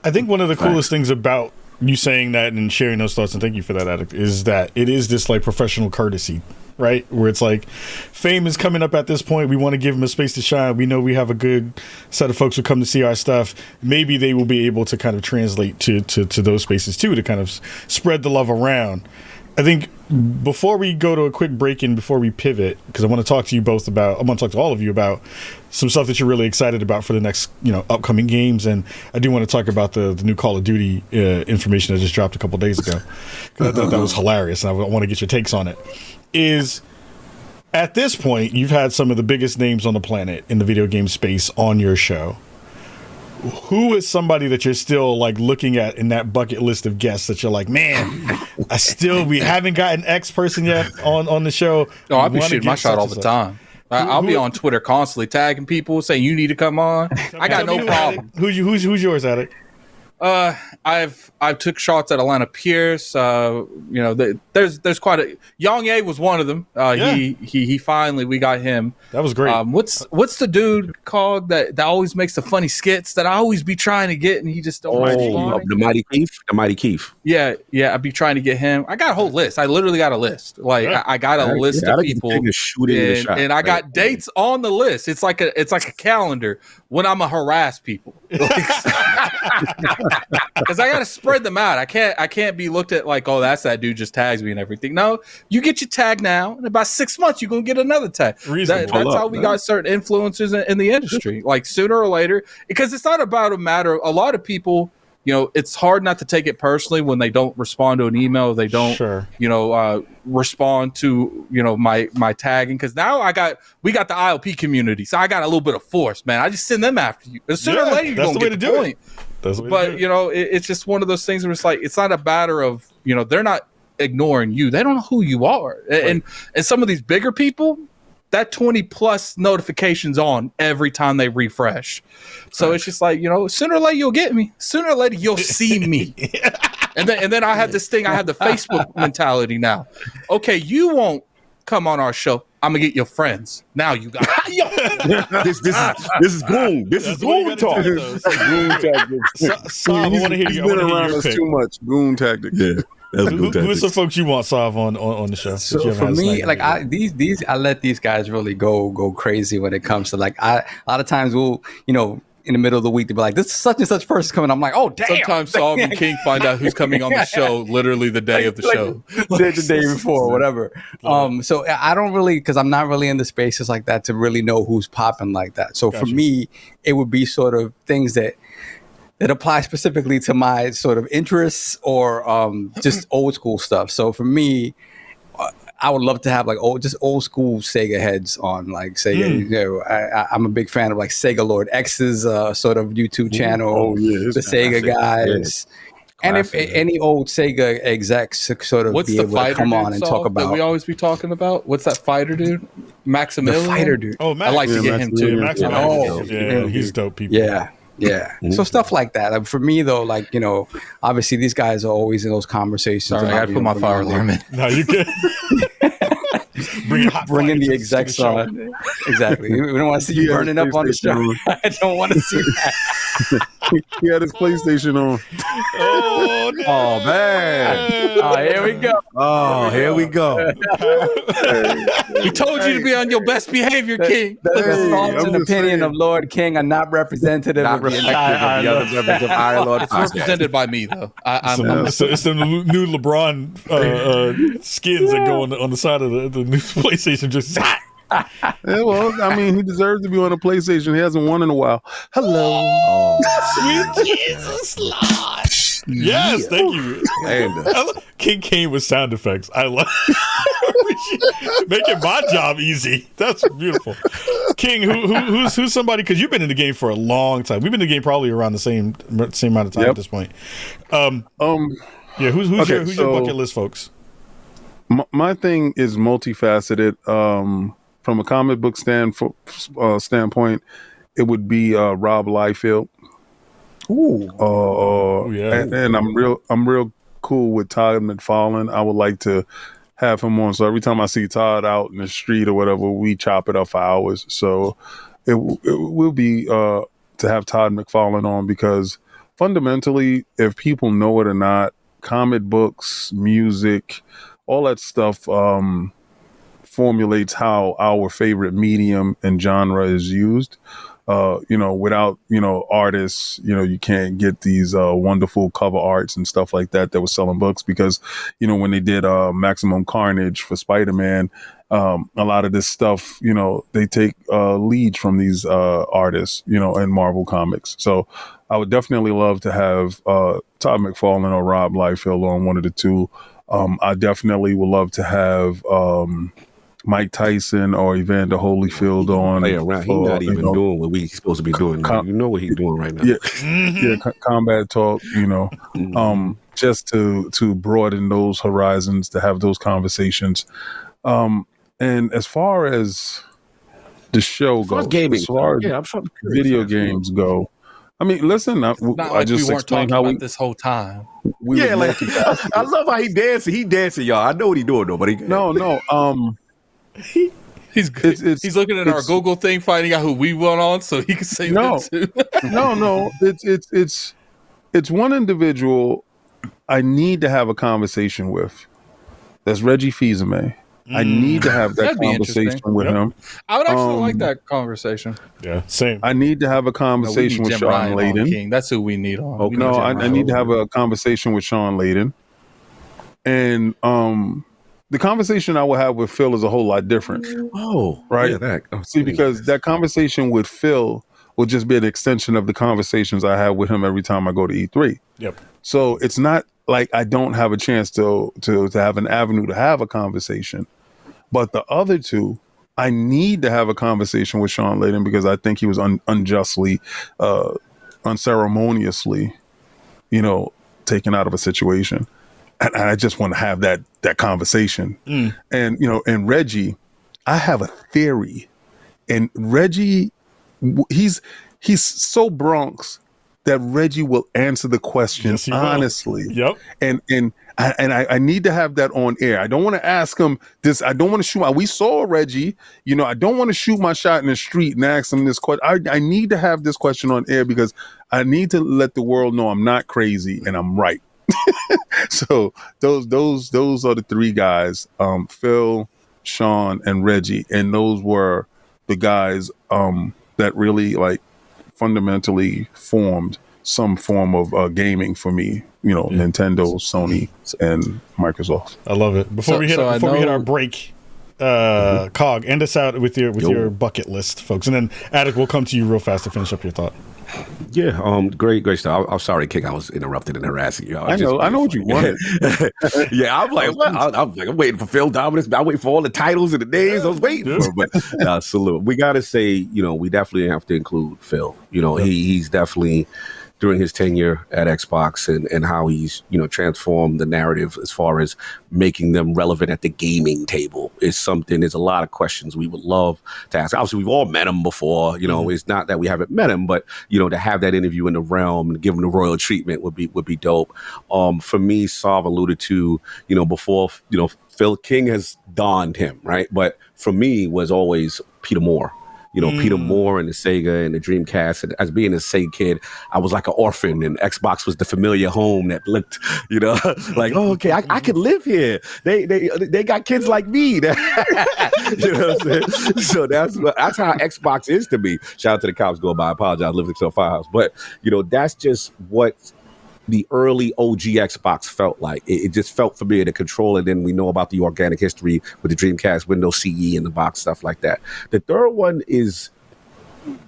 I think one of the coolest things about you saying that and sharing those thoughts, and thank you for that, Addict, is that it is this like professional courtesy, right? Where it's like fame is coming up at this point. We want to give them a space to shine. We know we have a good set of folks who come to see our stuff. Maybe they will be able to kind of translate to those spaces too, to kind of spread the love around. I think before we go to a quick break and before we pivot, because I want to talk to you both about, I want to talk to all of you about some stuff that you're really excited about for the next, you know, upcoming games. And I do want to talk about the new Call of Duty information that just dropped a couple days ago. I thought that was hilarious, and I want to get your takes on it. Is at this point, you've had some of the biggest names on the planet in the video game space on your show. Who is somebody that you're still like looking at in that bucket list of guests that you're like, man, we haven't gotten X person yet on the show? No, I'll be shooting my shot all the time. I'll be on Twitter constantly tagging people, saying you need to come on. I got no problem. Who's yours, Addict? I've took shots at Atlanta Pierce. You know, there's quite a Young A was one of them. He finally, we got him. That was great. What's the dude called that always makes the funny skits that I always be trying to get and he just don't the Mighty Keith. Yeah, I'd be trying to get him. I got a whole list. I literally got a list. Like I got a list of people, and I got dates on the list. It's like a calendar when I'm a harass people. Because I gotta spread them out. I can't be looked at like, oh, that's that dude just tags me and everything. No, you get your tag now. In about 6 months, you're gonna get another tag. That's how we got certain influencers in the industry. Like sooner or later, because it's not about a matter. A lot of people, you know, it's hard not to take it personally when they don't respond to an email. They don't, respond to, you know, my tagging. Because now we got the IOP community, so I got a little bit of force, man. I just send them after you. Sooner or later, you're gonna get the point. But you know, it's just one of those things where it's like it's not a matter of, you know, they're not ignoring you. They don't know who you are, and some of these bigger people, that 20 plus notifications on every time they refresh. So it's just like, you know, sooner or later you'll get me. Sooner or later you'll see me. And then I have this thing. I have the Facebook mentality now. Okay, you won't come on our show. I'm gonna get your friends. Now you got this is Goon. This is Goon talk. Goon tactics. Sav, I want to hear you. He's been around us too much. Goon tactics. Yeah. Who are some folks you want, Sav, on the show? So for me, like I let these guys really go crazy when it comes to like a lot of times we'll, you know, in the middle of the week to be like, this is such and such person coming. I'm like, oh damn. Sometimes Saul and King find out who's coming on the show literally the day of the show. The day before, whatever. So I don't really, because I'm not really in the spaces like that to really know who's popping like that. So for me, it would be sort of things that apply specifically to my sort of interests or just old school stuff. So for me, I would love to have like old school Sega heads on, like Sega. You know, I'm a big fan of like Sega Lord X's sort of YouTube channel. The Sega guys. And if any old Sega execs sort of be able to come on and talk about that we always be talking about. What's that fighter dude? Maximilian. The fighter dude. Oh, Max. I like to get him too. Yeah, he's dope people. Yeah. So stuff like that. Like for me though, like, you know, obviously these guys are always in those conversations. Sorry, I gotta put my fire alarm in. No, you good. Bring in the execs on. Exactly. We don't want to see you burning up on the show. I don't want to see that. He had his PlayStation on. Oh, no. Oh man. Oh, here we go. Oh, here we go. He told you to be on your best behavior, King. The thoughts I'm and just opinion saying. of Lord King are not representative Not of the reflective entire of the other members of our Lord It's podcast. represented by me, though. It's the new LeBron skins that go on the side of the new PlayStation. Just Yeah, well, I mean, he deserves to be on a PlayStation. He hasn't won in a while. Hello. Oh, sweet Jesus, Lord. Yes, thank you. and King came with sound effects. I love making my job easy. That's beautiful. King, who's somebody? Because you've been in the game for a long time. We've been in the game probably around the same amount of time at this point. Yeah, who's your bucket list, folks? My thing is multifaceted. From a comic book standpoint, it would be Rob Liefeld. Ooh. Yeah. And I'm real cool with Todd McFarlane. I would like to have him on. So every time I see Todd out in the street or whatever, we chop it up for hours. So it will be to have Todd McFarlane on, because fundamentally, if people know it or not, comic books, music, all that stuff formulates how our favorite medium and genre is used. Without, artists, you can't get these wonderful cover arts and stuff like that were selling books, because, when they did Maximum Carnage for Spider-Man, a lot of this stuff, they take leads from these artists, in Marvel Comics. So I would definitely love to have Todd McFarlane or Rob Liefeld on, one of the two. I definitely would love to have Mike Tyson or Evander Holyfield on. He's not even doing what we're supposed to be doing. You know what he's doing right now. Yeah, combat talk. Just to broaden those horizons, to have those conversations. And as far as the show goes, gaming, as far as video games go, I mean, listen, I just explained how this whole time. I love how he dancing. He dancing, y'all. I know what he's doing though, but He's looking at our Google thing, finding out who we went on, so he can say that too. No. It's one individual I need to have a conversation with. That's Reggie Fils-Aimé. I need to have that conversation with him. I would actually like that conversation. Yeah, same. I need to have a conversation with Sean Layden. That's who we need on. Okay. No, I need to have a conversation with Sean Layden. And the conversation I will have with Phil is a whole lot different. Oh, right. Yeah, because that conversation with Phil will just be an extension of the conversations I have with him every time I go to E3. Yep. So it's not like I don't have a chance to have an avenue to have a conversation. But the other two, I need to have a conversation with Sean Layden, because I think he was unjustly, unceremoniously, taken out of a situation. And I just want to have that conversation. And, and Reggie, I have a theory. And Reggie, he's so Bronx that Reggie will answer the question honestly. Yep. And I need to have that on air. I don't want to ask him this. I don't want to shoot. We saw Reggie. I don't want to shoot my shot in the street and ask him this question. I need to have this question on air, because I need to let the world know I'm not crazy and I'm right. So those are the three guys, Phil, Sean, and Reggie, and those were the guys that really fundamentally formed some form of gaming for me. Nintendo, Sony, and Microsoft. I love it. Before we hit our break, Cog, end us out with your bucket list, folks, and then Attic, we'll come to you real fast to finish up your thought. Yeah, great stuff. I'm sorry, King. I was interrupted and harassing you. I know what you wanted. Yeah, I'm like, what? I'm waiting for Phil Dominus. I'm waiting for all the titles and the names. I was waiting for, but salute. We got to say, we definitely have to include Phil. He's definitely, during his tenure at Xbox and how he's, transformed the narrative as far as making them relevant at the gaming table is something. There's a lot of questions we would love to ask. Obviously, we've all met him before. It's not that we haven't met him, but to have that interview in the realm and give him the royal treatment would be dope. For me, Sav alluded to, before, Phil King has donned him, right? But for me, was always Peter Moore. Peter Moore and the Sega and the Dreamcast. And as being a Sega kid, I was like an orphan, and Xbox was the familiar home that looked, like, oh, okay, I could live here. They got kids like me. You know what I'm saying? So that's how Xbox is to me. Shout out to the cops going by. I apologize. I live next to a firehouse, but that's just what the early OG Xbox felt like. It just felt familiar to control, and then we know about the organic history with the Dreamcast, Windows CE in the box, stuff like that. The third one is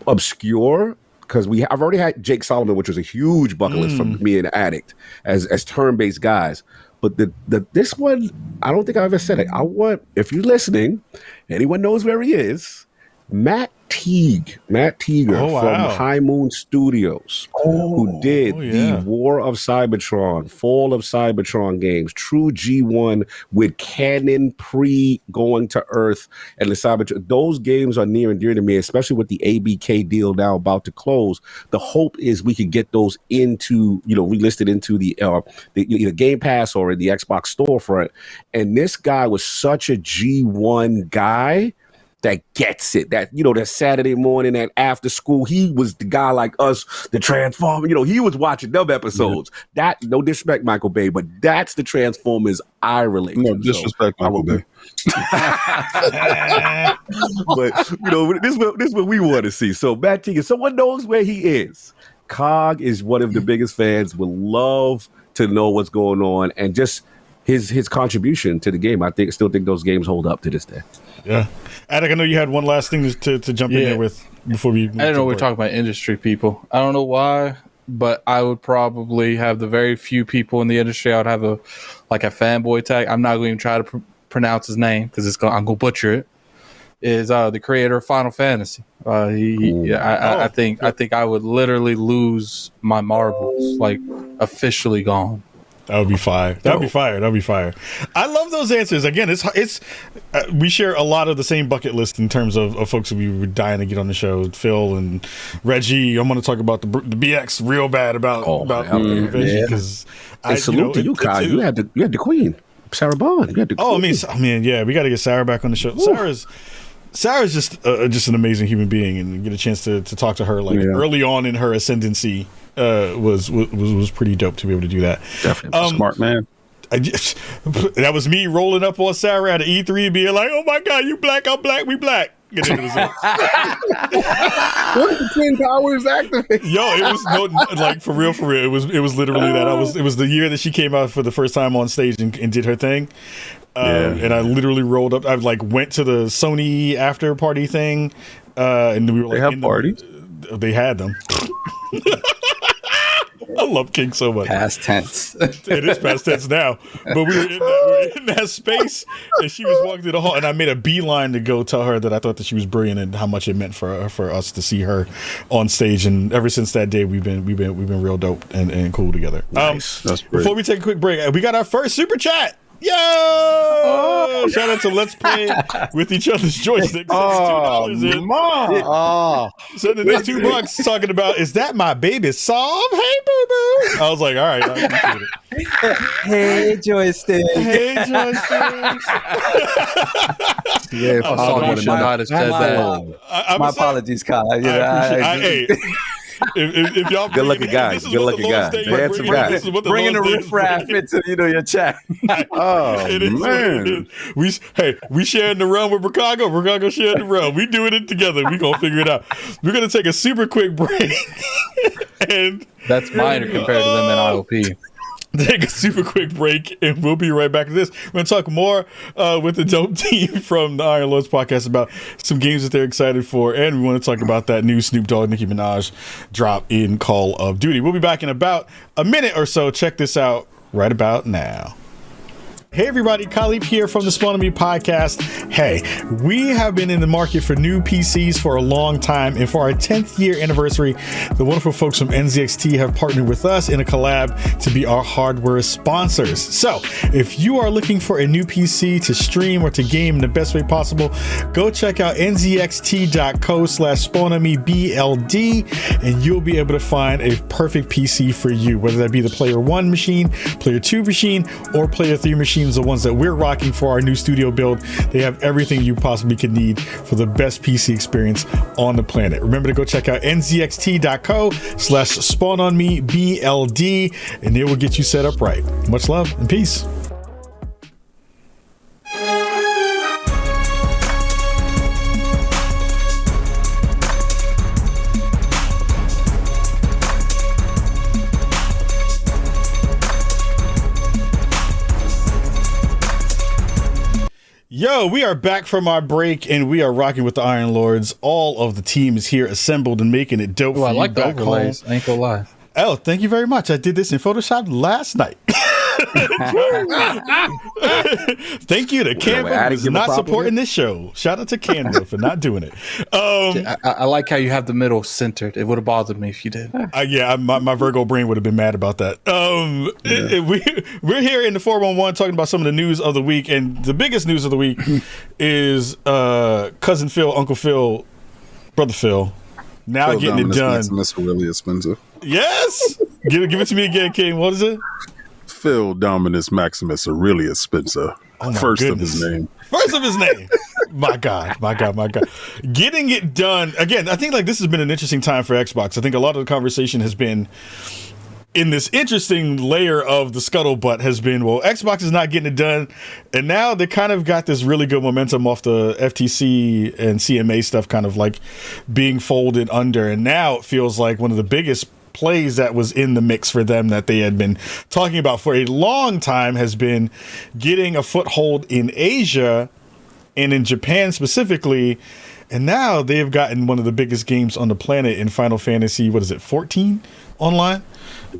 obscure because I've already had Jake Solomon, which was a huge bucket list from me and Addict as turn-based guys. But this one, I don't think I ever said it. If you're listening, anyone knows where he is, Matt Teague from High Moon Studios, who did the War of Cybertron, Fall of Cybertron games, true G1 with canon going to Earth and the Cybertron. Those games are near and dear to me, especially with the ABK deal now about to close. The hope is we could get those into, relisted into the either Game Pass or in the Xbox storefront. And this guy was such a G1 guy that gets it, that Saturday morning at after school, he was the guy like us, the Transformers, he was watching them episodes. That, no disrespect, Michael Bay, but that's the Transformers I relate to. No disrespect, Michael Bay. But, this is what we want to see. So, Matt Teague, someone knows where he is. Cog is one of the biggest fans, would love to know what's going on, and just his contribution to the game. I still think those games hold up to this day. Yeah. Attic, I know you had one last thing to jump in there with before we... I don't know, we're talking about industry people. I don't know why, but I would probably have the very few people in the industry. I would have a fanboy tag. I'm not going to even try to pronounce his name because I'm going to butcher it. Is the creator of Final Fantasy. I think I would literally lose my marbles, like officially gone. That would be fire. That'd be fire. I love those answers. Again, it's we share a lot of the same bucket list in terms of folks who we were dying to get on the show. Phil and Reggie. I'm going to talk about the BX real bad about Reggie because I salute to you, Kyle. You had the queen, Sarah Bond. You had the queen. I mean, yeah, we got to get Sarah back on the show. Sarah's just an amazing human being, and get a chance to talk to her early on in her ascendancy. Was pretty dope to be able to do that. Definitely smart man. That was me rolling up on Sarah at E3 being like, "Oh my God, you black, I'm black, we black." What if the Twin Towers activate? Yo, it was for real. It was literally that. It was the year that she came out for the first time on stage and did her thing. And I literally rolled up. I went to the Sony after party thing, and we were they have parties. They had them. I love King so much. Past tense. It is past tense now. But we were in that space, and she was walking through the hall, and I made a beeline to go tell her that I thought that she was brilliant and how much it meant for us to see her on stage. And ever since that day, we've been real dope and cool together. Nice. That's great. Before we take a quick break, we got our first super chat. Yo! Shout out to Let's Play with Each Other's Joysticks. $2 in. Mom. Sending in $2 talking about, is that my baby Solve? Hey, boo boo. I was like, all right, I appreciate it. Hey, Joystick. Hey, Joysticks. Yeah, I should not have said that. My apologies, Kyle. Hey. If y'all good-looking guys, handsome guys, bringing the riffraff into your chat. Oh man, we sharing the run with Chicago. Chicago sharing the run. We doing it together. We gonna figure it out. We're gonna take a super quick break, and that's minor compared to them in IOP. Take a super quick break, and we'll be right back to this. We're going to talk more with the dope team from the Iron Lords podcast about some games that they're excited for, and we want to talk about that new Snoop Dogg, Nicki Minaj drop in Call of Duty. We'll be back in about a minute or so. Check this out right about now. Hey everybody, Khalif here from the Spawn on Me podcast. Hey, we have been in the market for new PCs for a long time, and for our 10th year anniversary, the wonderful folks from NZXT have partnered with us in a collab to be our hardware sponsors. So, if you are looking for a new PC to stream or to game in the best way possible, go check out nzxt.co/SpawnOnMeBLD, and you'll be able to find a perfect PC for you, whether that be the Player 1 machine, Player 2 machine, or Player 3 machine. machines, the ones that we're rocking for our new studio build. They have everything you possibly could need for the best PC experience on the planet. Remember to go check out nzxt.co/spawnonmebld, and it will get you set up right. Much love and peace. Yo, we are back from our break, and we are rocking with the Iron Lords. All of the team is here assembled and making it dope. I like the overlays. I ain't gonna lie. Oh, thank you very much. I did this in Photoshop last night. Thank you to Canva for not supporting this show. Shout out to Canva for not doing it. I like how you have the middle centered. It would have bothered me if you did. My Virgo brain would have been mad about that. We're here in the 411 talking about some of the news of the week, and the biggest news of the week is cousin Phil, Uncle Phil, brother Phil, now getting it done. That's really expensive. Yes, give it to me again, King. What is it? Phil Dominus Maximus Aurelius Spencer. First of his name. My God. Getting it done. Again, I think this has been an interesting time for Xbox. I think a lot of the conversation has been in this interesting layer of the scuttlebutt has been, well, Xbox is not getting it done. And now they kind of got this really good momentum off the FTC and CMA stuff kind of being folded under. And now it feels like one of the biggest plays that was in the mix for them that they had been talking about for a long time has been getting a foothold in Asia and in Japan specifically. And now they have gotten one of the biggest games on the planet in Final Fantasy, 14 online,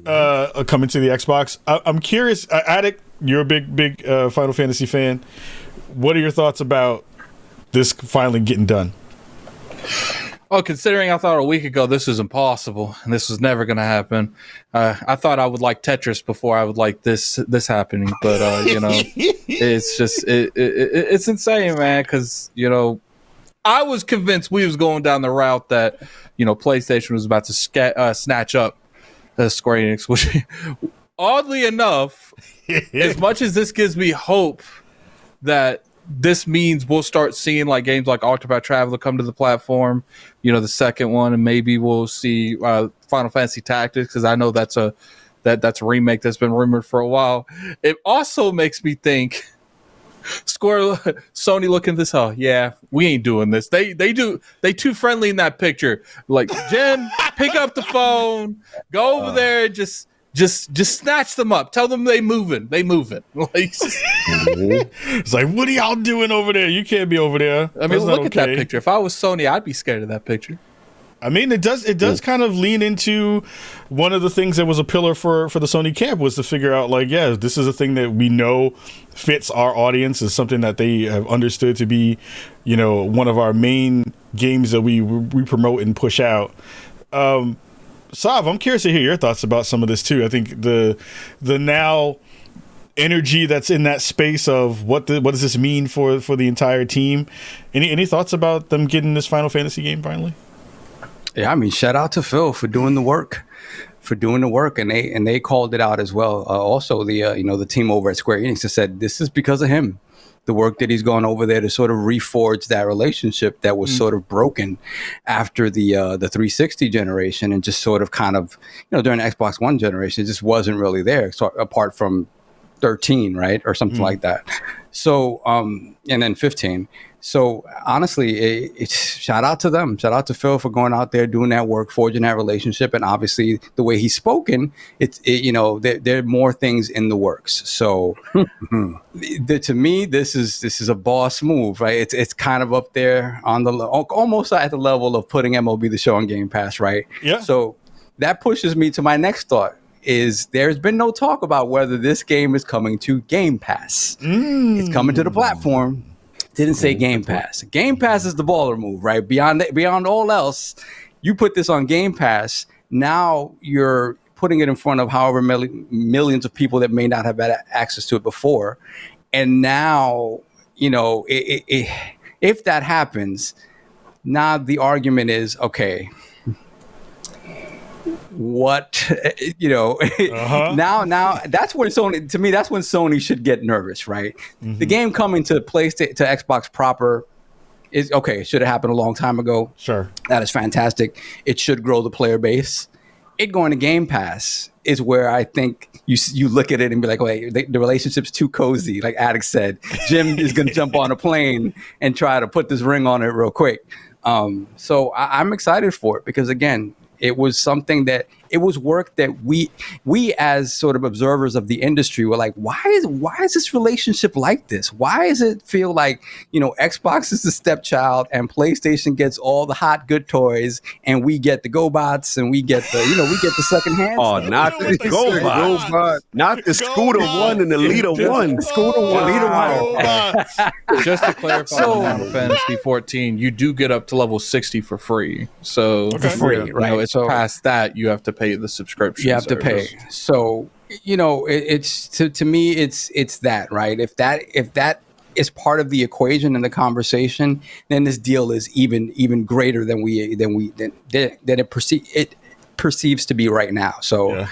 coming to the Xbox. I'm curious, Addict, you're a big Final Fantasy fan. What are your thoughts about this finally getting done? Well, considering I thought a week ago this was impossible and this was never going to happen, I thought I would like Tetris before I would like this happening. But it's just it's insane, man. Because I was convinced we was going down the route that PlayStation was about to snatch up Square Enix, which oddly enough, as much as this gives me hope that this means we'll start seeing games like Octopath Traveler come to the platform, the second one, and maybe we'll see Final Fantasy Tactics, because I know that's a remake that's been rumored for a while. It also makes me think Sony looking at this, yeah, we ain't doing this. They too friendly in that picture. Jen, pick up the phone, go over there, just snatch them up. Tell them they moving. It's what are y'all doing over there? You can't be over there. I mean, look at that picture. If I was Sony, I'd be scared of that picture. I mean, it does kind of lean into one of the things that was a pillar for the Sony camp, was to figure out this is a thing that we know fits our audience, is something that they have understood to be, one of our main games that we promote and push out. Sav, I'm curious to hear your thoughts about some of this too. I think the now energy that's in that space of what does this mean for the entire team? Any thoughts about them getting this Final Fantasy game finally? Yeah, I mean, shout out to Phil for doing the work, and they called it out as well. Also, the team over at Square Enix has said this is because of him. The work that he's gone over there to sort of reforge that relationship that was sort of broken after the 360 generation, and just sort of kind of during the Xbox One generation, it just wasn't really there, apart from 13, right, or something like that. So and then 15. So honestly, it's shout out to them. Shout out to Phil for going out there, doing that work, forging that relationship. And obviously the way he's spoken, there are more things in the works. So to me, this is a boss move, right? It's kind of up there on almost at the level of putting MLB The Show on Game Pass, right? Yeah. So that pushes me to my next thought. Is there's been no talk about whether this game is coming to Game Pass. It's coming to the platform. Didn't say Game Pass. Game Pass is the baller move, right? Beyond all else, you put this on Game Pass. Now you're putting it in front of however millions of people that may not have had access to it before. And now, if that happens, now the argument is, okay, what, now that's when Sony, to me, that's when Sony should get nervous, right? Mm-hmm. The game coming to PlayStation, to Xbox proper is okay. It should have happened a long time ago. Sure. That is fantastic. It should grow the player base. It going to Game Pass is where I think you look at it and be like, wait, the relationship's too cozy. Like Addict said, Jim is going to jump on a plane and try to put this ring on it real quick. So I'm excited for it because, again, it was something that it was work that we as sort of observers of the industry were like, why is this relationship like this? Why does it feel like, Xbox is the stepchild and PlayStation gets all the hot good toys and we get the GoBots and we get the second hand. Oh, not the GoBot. Not the Scooter 1 and the Leader 1. Scooter 1, Leader 1. Just to clarify, Final Fantasy 14, you do get up to level 60 for free. So for free, right? It's past that you have to pay the subscription. You have to pay. So it's to me it's that, right? If that is part of the equation in the conversation, then this deal is even greater than it perceives to be right now. So. Yeah.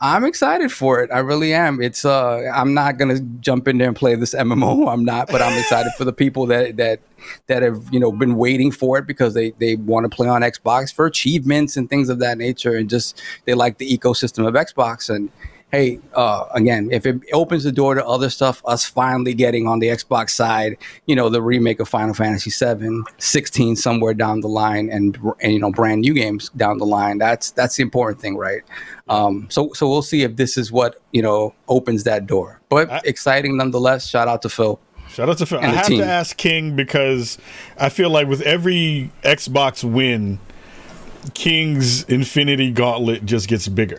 I'm excited for it. I really am. It's I'm not gonna jump in there and play this MMO. I'm not, but I'm excited for the people that have been waiting for it because they want to play on Xbox for achievements and things of that nature, and just they like the ecosystem of Xbox. And hey, again, if it opens the door to other stuff, us finally getting on the Xbox side, the remake of Final Fantasy 7, 16 somewhere down the line, and brand new games down the line. That's the important thing, right? So we'll see if this is what opens that door. But exciting nonetheless. Shout out to Phil. Shout out to Phil. I have to ask King because I feel like with every Xbox win, King's Infinity Gauntlet just gets bigger.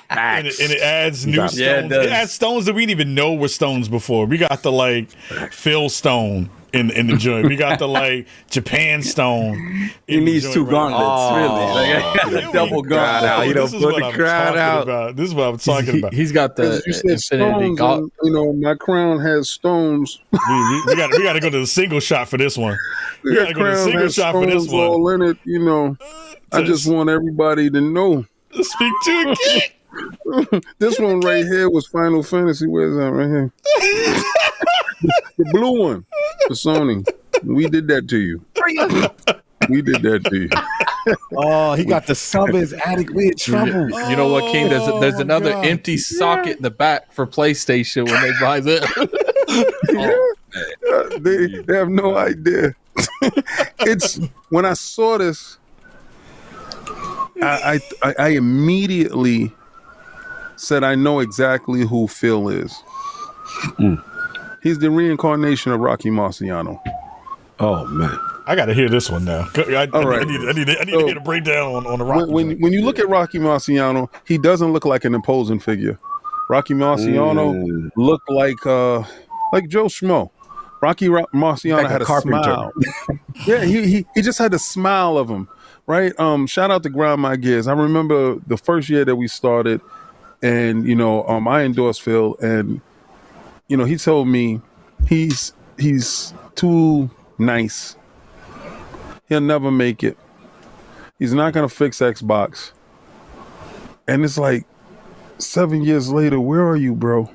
and it adds new stones. Yeah, it adds stones that we didn't even know were stones before. We got the Phil stone in the joint. We got the Japan stone. He needs two gauntlets, really. Double gauntlet. Put the crowd out. This is what I'm talking about. He's got the Infinity Gauntlet. My crown has stones. we got to go to the single shot for this one. We got to go to the single shot for this one. All in it, I just want everybody to know. Speak to it, King. This one right here was Final Fantasy. Where's that right here? The blue one for Sony. We did that to you. We did that to you. Oh, he got the summons. Addict, we in trouble. You know what, King? There's another empty socket in the back for PlayStation when they buy that. They have no idea. It's when I saw this, I immediately said, I know exactly who Phil is. He's the reincarnation of Rocky Marciano. Oh, man. I got to hear this one now. All right. I need to hear the breakdown on the Rocky. When you look at Rocky Marciano, he doesn't look like an imposing figure. Rocky Marciano looked like Joe Schmo. Rocky Marciano had a smile. Yeah, he just had a smile of him. Right. Shout out to Grind My Gears. I remember the first year that we started, and I endorsed Phil, and he told me he's too nice. He'll never make it. He's not gonna fix Xbox. And it's like 7 years later, where are you, bro?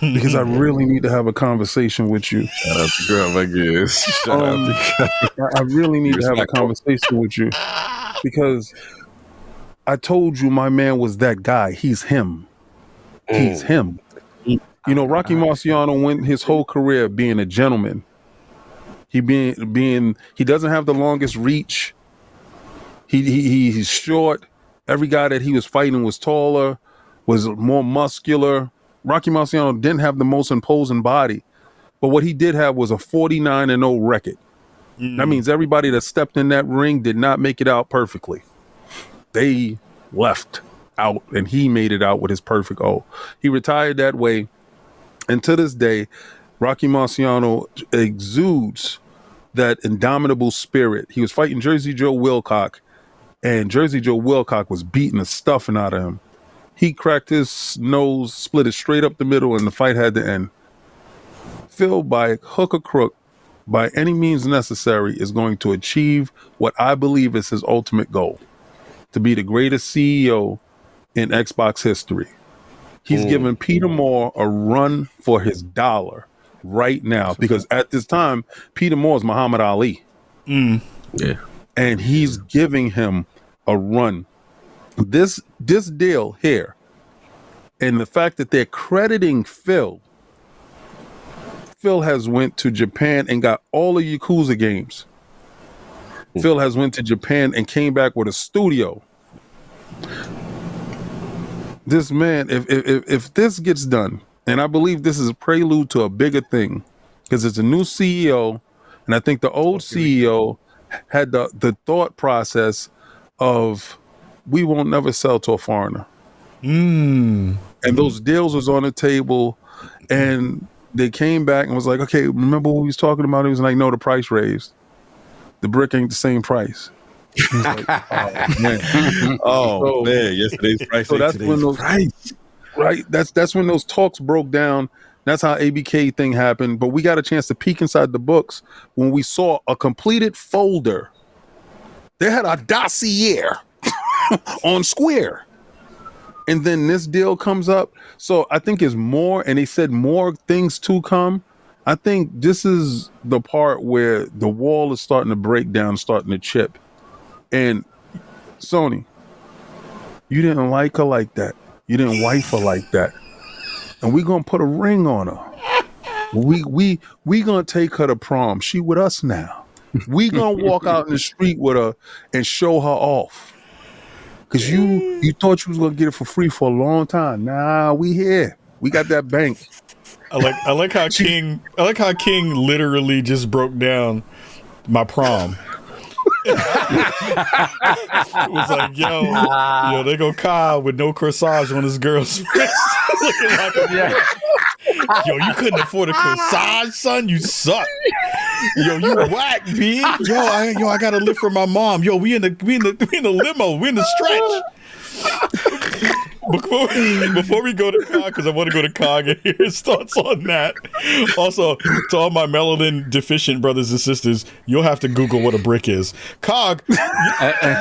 Because I really need to have a conversation with you. Shout out to Grind My Gears. I really need to have a conversation with you because I told you my man was that guy. He's him. He's him. Rocky Marciano went his whole career being a gentleman. He doesn't have the longest reach. He's short. Every guy that he was fighting was taller, was more muscular. Rocky Marciano didn't have the most imposing body, but what he did have was a 49-0 record. That means everybody that stepped in that ring did not make it out perfectly. They left out, and he made it out with his perfect O. He retired that way, and to this day, Rocky Marciano exudes that indomitable spirit. He was fighting Jersey Joe Wilcock, and Jersey Joe Wilcock was beating the stuffing out of him. He cracked his nose, split it straight up the middle, and the fight had to end. Phil, by hook or crook, by any means necessary, is going to achieve what I believe is his ultimate goal. to be the greatest CEO in Xbox history. He's giving Peter Moore a run for his dollar right now, because at this time, Peter Moore is Muhammad Ali. Yeah. And he's giving him a run. This deal here, and the fact that they're crediting Phil has went to Japan and got all the Yakuza games. Phil has went to Japan and came back with a studio. This man, if this gets done, and I believe this is a prelude to a bigger thing, because it's a new CEO, and I think the old CEO had the thought process of, we won't never sell to a foreigner. And those deals was on the table, and they came back and was like, okay, remember what we was talking about? It was like, no, the price raised. The brick ain't the same price. Like, oh man, yesterday's price. So that's when those price, right? That's when those talks broke down. That's how ABK thing happened. But we got a chance to peek inside the books when we saw a completed folder. They had a dossier on Square. And then this deal comes up. So I think it's more, and they said more things to come. I think this is the part where the wall is starting to break down, starting to chip. And Sony, you didn't like her like that. You didn't wife her like that. And we gonna put a ring on her. We gonna take her to prom. She with us now. We gonna walk out in the street with her and show her off. Cause you thought you was gonna get it for free for a long time. Nah, we here. We got that bank. I like how King literally just broke down my prom. It was like, yo, they go Kyle with no corsage on his girl's wrist. Looking like a yo, you couldn't afford a corsage, son. You suck. Yo, you whack, B. Yo, I got to live for my mom. Yo, we in the limo. We in the stretch. Before we go to Cog, because I want to go to Cog and hear his thoughts on that. Also, to all my melanin deficient brothers and sisters, you'll have to Google what a brick is. Cog, Cog, I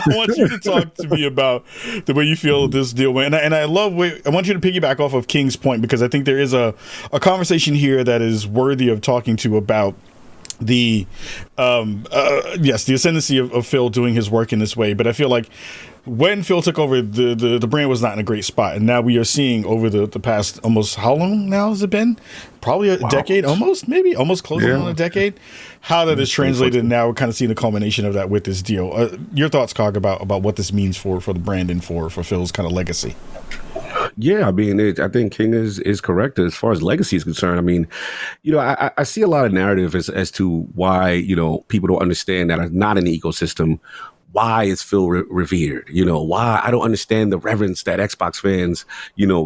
want you to talk to me about the way you feel this deal went. And I want you to piggyback off of King's point, because I think there is a conversation here that is worthy of talking to about the ascendancy of Phil doing his work in this way. But I feel like when Phil took over, the brand was not in a great spot, and now we are seeing over the past almost, how long now has it been? Probably a decade, almost closing on a decade. How that is translated, and now we're kind of seeing the culmination of that with this deal. Your thoughts, Cog, about what this means for the brand and for Phil's kind of legacy. Yeah, I mean, I think King is correct as far as legacy is concerned. I mean, I see a lot of narrative as to why, people don't understand that are not in the ecosystem. Why is Phil revered? Why? I don't understand the reverence that Xbox fans,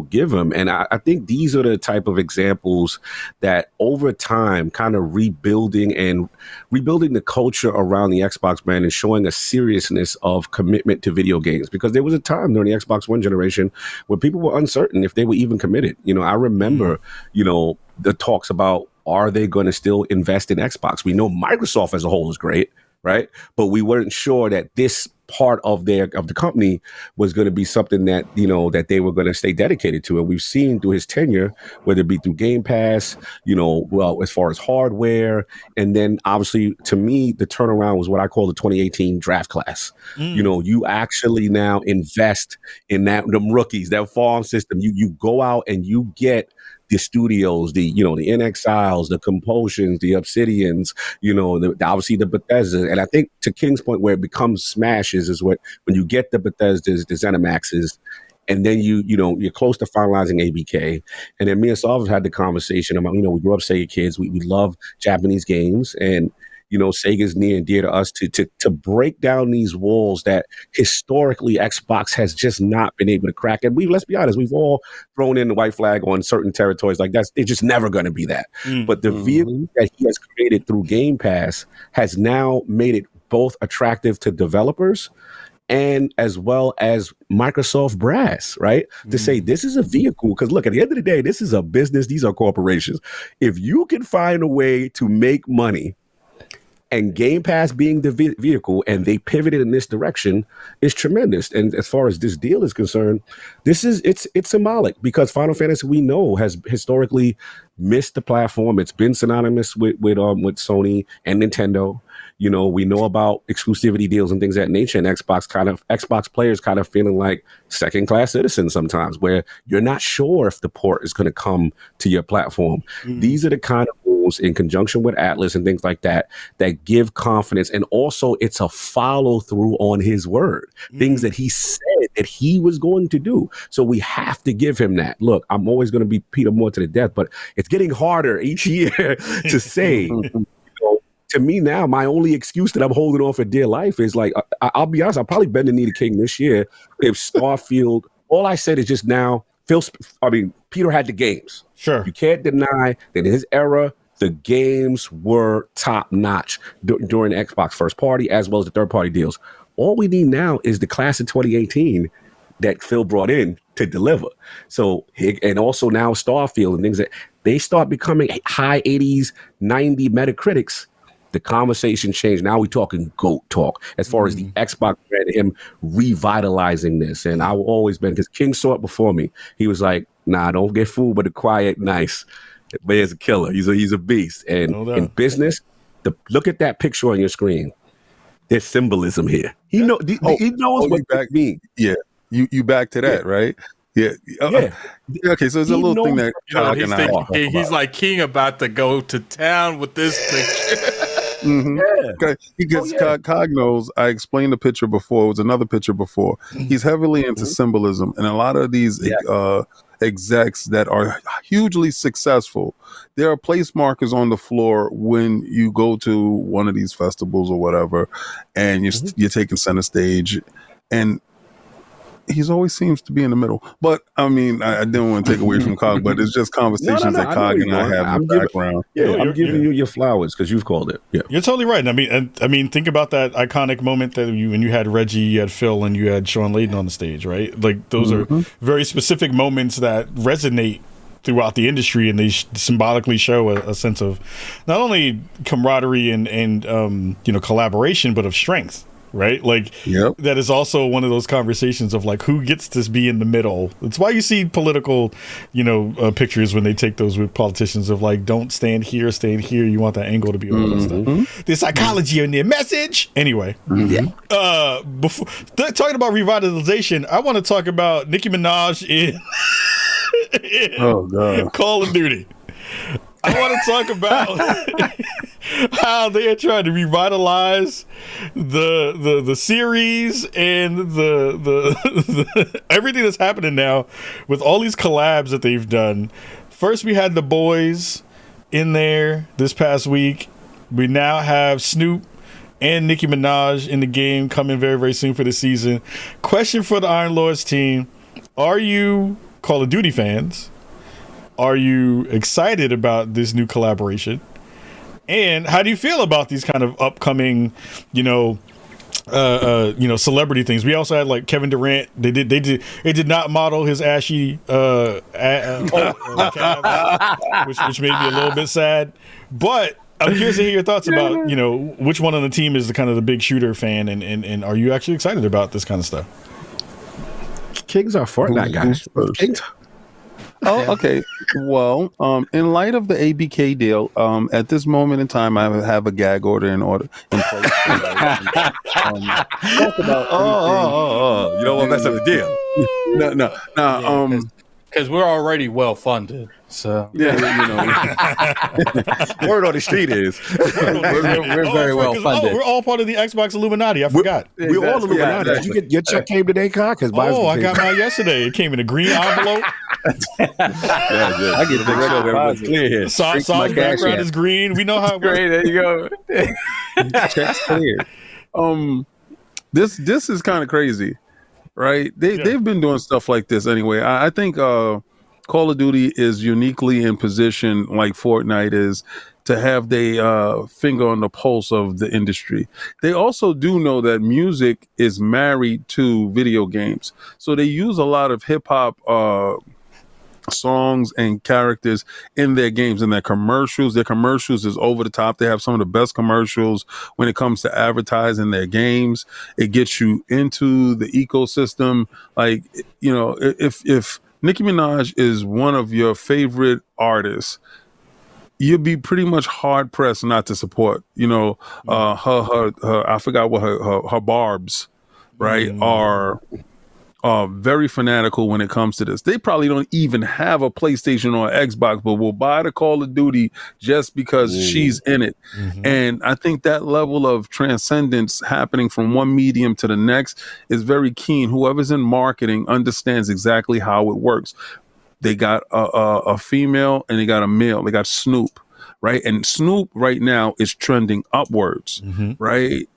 give him. And I think these are the type of examples that over time kind of rebuilding the culture around the Xbox brand and showing a seriousness of commitment to video games. Because there was a time during the Xbox One generation where people were uncertain if they were even committed. I remember, the talks about, are they going to still invest in Xbox? We know Microsoft as a whole is great, right? But we weren't sure that this part of the company was going to be something that, that they were going to stay dedicated to. And we've seen through his tenure, whether it be through Game Pass, as far as hardware. And then obviously, to me, the turnaround was what I call the 2018 draft class. You actually now invest in them rookies, that farm system. You go out and you get the studios, the NXIs, the Compulsions, the Obsidians, obviously the Bethesda. And I think to King's point, where it becomes smashes is when you get the Bethesdas, the ZeniMaxes, and then you're close to finalizing ABK. And then me and Solve had the conversation about, we grew up Sega kids. We love Japanese games, and Sega's near and dear to us to break down these walls that historically Xbox has just not been able to crack. And let's be honest, we've all thrown in the white flag on certain territories like that. It's just never going to be that. But the vehicle that he has created through Game Pass has now made it both attractive to developers and as well as Microsoft brass, right? To say this is a vehicle, because look, at the end of the day, this is a business. These are corporations. If you can find a way to make money And Game Pass being the vehicle, and they pivoted in this direction, is tremendous. And as far as this deal is concerned, it's symbolic, because Final Fantasy, we know, has historically missed the platform. It's been synonymous with Sony and Nintendo. You know, we know about exclusivity deals and things of that nature, and Xbox players kind of feeling like second-class citizens sometimes, where you're not sure if the port is going to come to your platform. These are the kind of moves, in conjunction with Atlas and things like that, that give confidence. And also, it's a follow-through on his word, things that he said that he was going to do. So we have to give him that. Look, I'm always going to be Peter Moore to the death, but it's getting harder each year to say. To me now, my only excuse that I'm holding on for dear life is like, I'll be honest, I'll probably bend the knee to King this year if Starfield, all I said is just now, Peter had the games. Sure. You can't deny that in his era, the games were top notch during the Xbox first party as well as the third party deals. All we need now is the class of 2018 that Phil brought in to deliver. So, and also now Starfield and things that they start becoming high 80s, 90 Metacritics. The conversation changed. Now we're talking GOAT talk as far as the Xbox brand, him revitalizing this. And I've always been, because King saw it before me. He was like, nah, don't get fooled by the quiet, nice. That man's a killer. He's a beast. And in business, look at that picture on your screen. There's symbolism here. He knows what that means. Yeah, you back to that, right? Yeah. Okay, so there's a little thing that he's like King about to go to town with this picture. Okay. Because Cog knows, I explained the picture before. It was another picture before. He's heavily into symbolism, and a lot of these execs that are hugely successful, there are place markers on the floor when you go to one of these festivals or whatever, and you're taking center stage, and he's always seems to be in the middle. But I mean, I didn't want to take away from Cog, but it's just conversations that Cog and I have in the background. I'm giving you your flowers because you've called it. Yeah, you're totally right. I mean, think about that iconic moment that when you had Reggie, you had Phil, and you had Sean Layden on the stage, right? Like those are very specific moments that resonate throughout the industry, and they symbolically show a sense of not only camaraderie and collaboration, but of strength. Right? Like that is also one of those conversations of like, who gets to be in the middle? It's why you see political, pictures when they take those with politicians of like, don't stand here, stand here. You want that angle to be all that stuff. The psychology in their message. Anyway, before talking about revitalization, I want to talk about Nicki Minaj in Call of Duty. I want to talk about how they are trying to revitalize the series and the everything that's happening now with all these collabs that they've done. First, we had the boys in there this past week. We now have Snoop and Nicki Minaj in the game coming very, very soon for the season. Question for the Iron Lords team: are you Call of Duty fans? Are you excited about this new collaboration? And how do you feel about these kind of upcoming, celebrity things? We also had like Kevin Durant. They did not model his ashy calves, which made me a little bit sad. But I'm curious to hear your thoughts about, which one on the team is the kind of the big shooter fan, and are you actually excited about this kind of stuff? Kings are Fortnite guys. Kings. Oh, okay. Well, in light of the ABK deal, at this moment in time, I have a gag order in place. Talk about you don't want to mess up the deal. No. Because we're already well funded. So word on the street is we're very well funded. We're all part of the Xbox Illuminati. I forgot. We're all Illuminati. Did you get your check came today, Kyle? I got mine yesterday. It came in a green envelope. I get the show everyone's clear here. Sauce background is green. We know how it works. Great, there you go. Check's clear. This is kind of crazy, right? They've been doing stuff like this anyway. I think Call of Duty is uniquely in position, like Fortnite is, to have their finger on the pulse of the industry. They also do know that music is married to video games, so they use a lot of hip hop songs and characters in their games and their commercials. Their commercials is over the top. They have some of the best commercials when it comes to advertising their games. It gets you into the ecosystem. Like, you know, if Nicki Minaj is one of your favorite artists, you'd be pretty much hard pressed not to support, you know, her I forgot what her barbs, right, are very fanatical when it comes to this. They probably don't even have a PlayStation or Xbox, but will buy the Call of Duty just because she's in it. And I think that level of transcendence happening from one medium to the next is very keen. Whoever's in marketing understands exactly how it works. They got a female and they got a male. They got Snoop, right? And Snoop right now is trending upwards, right?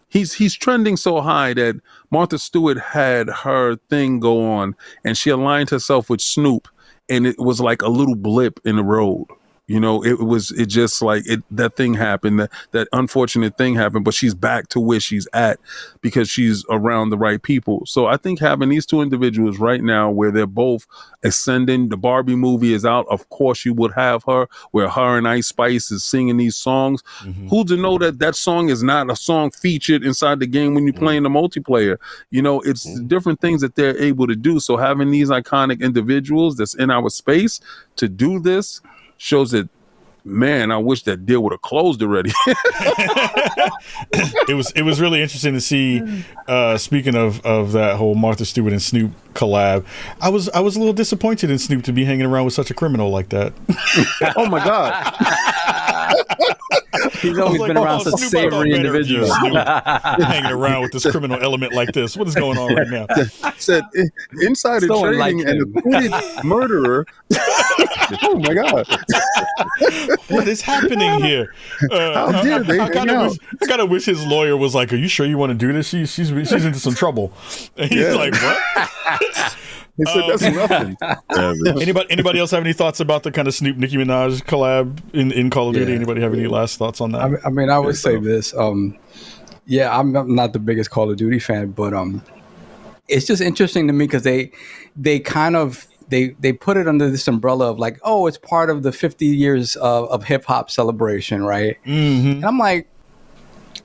He's trending so high that Martha Stewart had her thing go on and she aligned herself with Snoop, and it was like a little blip in the road. You know, it just like that thing happened, that unfortunate thing happened, but she's back to where she's at because she's around the right people. So I think having these two individuals right now where they're both ascending, the Barbie movie is out. Of course you would have her where her and Ice Spice is singing these songs. Who to know that song is not a song featured inside the game when you're playing the multiplayer? You know, it's different things that they're able to do. So having these iconic individuals that's in our space to do this shows that, man, I wish that deal would have closed already. It was really interesting to see. Speaking of that whole Martha Stewart and Snoop collab, I was a little disappointed in Snoop to be hanging around with such a criminal like that. Oh my God. He's always been around such savory individuals. Hanging around with this criminal element like this. What is going on right now? Said insider trading and acquitted murderer. Oh my God. What is happening here? How dare they? I kind of wish his lawyer was like, "Are you sure you want to do this? She's into some trouble." And he's like, "What?" He said, "That's nothing." Anybody else have any thoughts about the kind of Snoop Nicki Minaj collab in Call of Duty? Anybody have any last thoughts on that? I mean, I would say this. I'm not the biggest Call of Duty fan, but it's just interesting to me because they kind of they put it under this umbrella of like, oh, it's part of the 50 years of hip hop celebration, right? And I'm like,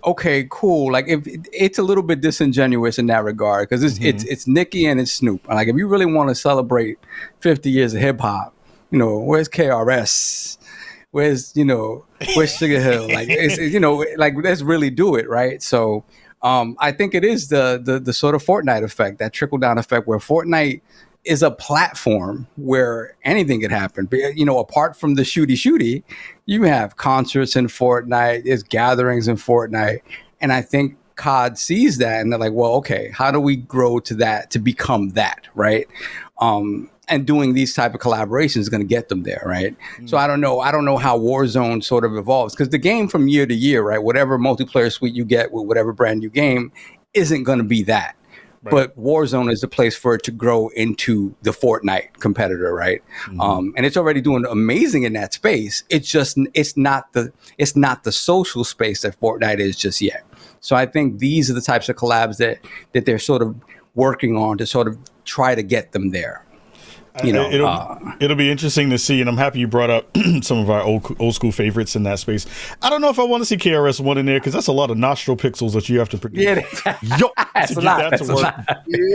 okay, cool. Like, if it's a little bit disingenuous in that regard because it's Nicki and it's Snoop. And like, if you really want to celebrate 50 years of hip hop, you know, where's KRS? Where's Sugar Hill? Like, like let's really do it, right? So, I think it is the sort of Fortnite effect, that trickle down effect, where Fortnite is a platform where anything could happen. But, you know, apart from the shooty, you have concerts in Fortnite, there's gatherings in Fortnite. And I think COD sees that and they're like, well, okay, how do we grow to that, to become that, right? And doing these type of collaborations is going to get them there, right? So I don't know how Warzone sort of evolves, because the game from year to year, right, whatever multiplayer suite you get with whatever brand new game isn't going to be that. Right. But Warzone is the place for it to grow into the Fortnite competitor, right? And it's already doing amazing in that space. It's not the social space that Fortnite is just yet. So I think these are the types of collabs that they're sort of working on to sort of try to get them there. You know, it'll be interesting to see, and I'm happy you brought up some of our old school favorites in that space. I don't know if I want to see KRS-One in there because that's a lot of nostril pixels that you have to produce. Yeah, that's a lot. That's a lot.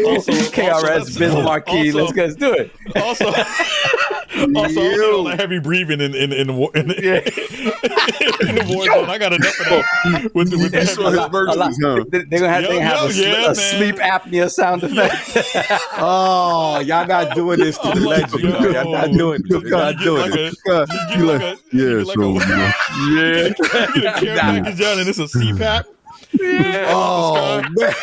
Also, KRS, Biz Marquee, let's do it. Also, all the heavy breathing in the war zone. I got enough of that. With the They're gonna have a sleep apnea sound effect. Oh, y'all not doing this to the legend. Y'all not doing it. You're not doing it. Package down and it's a CPAP. Oh man.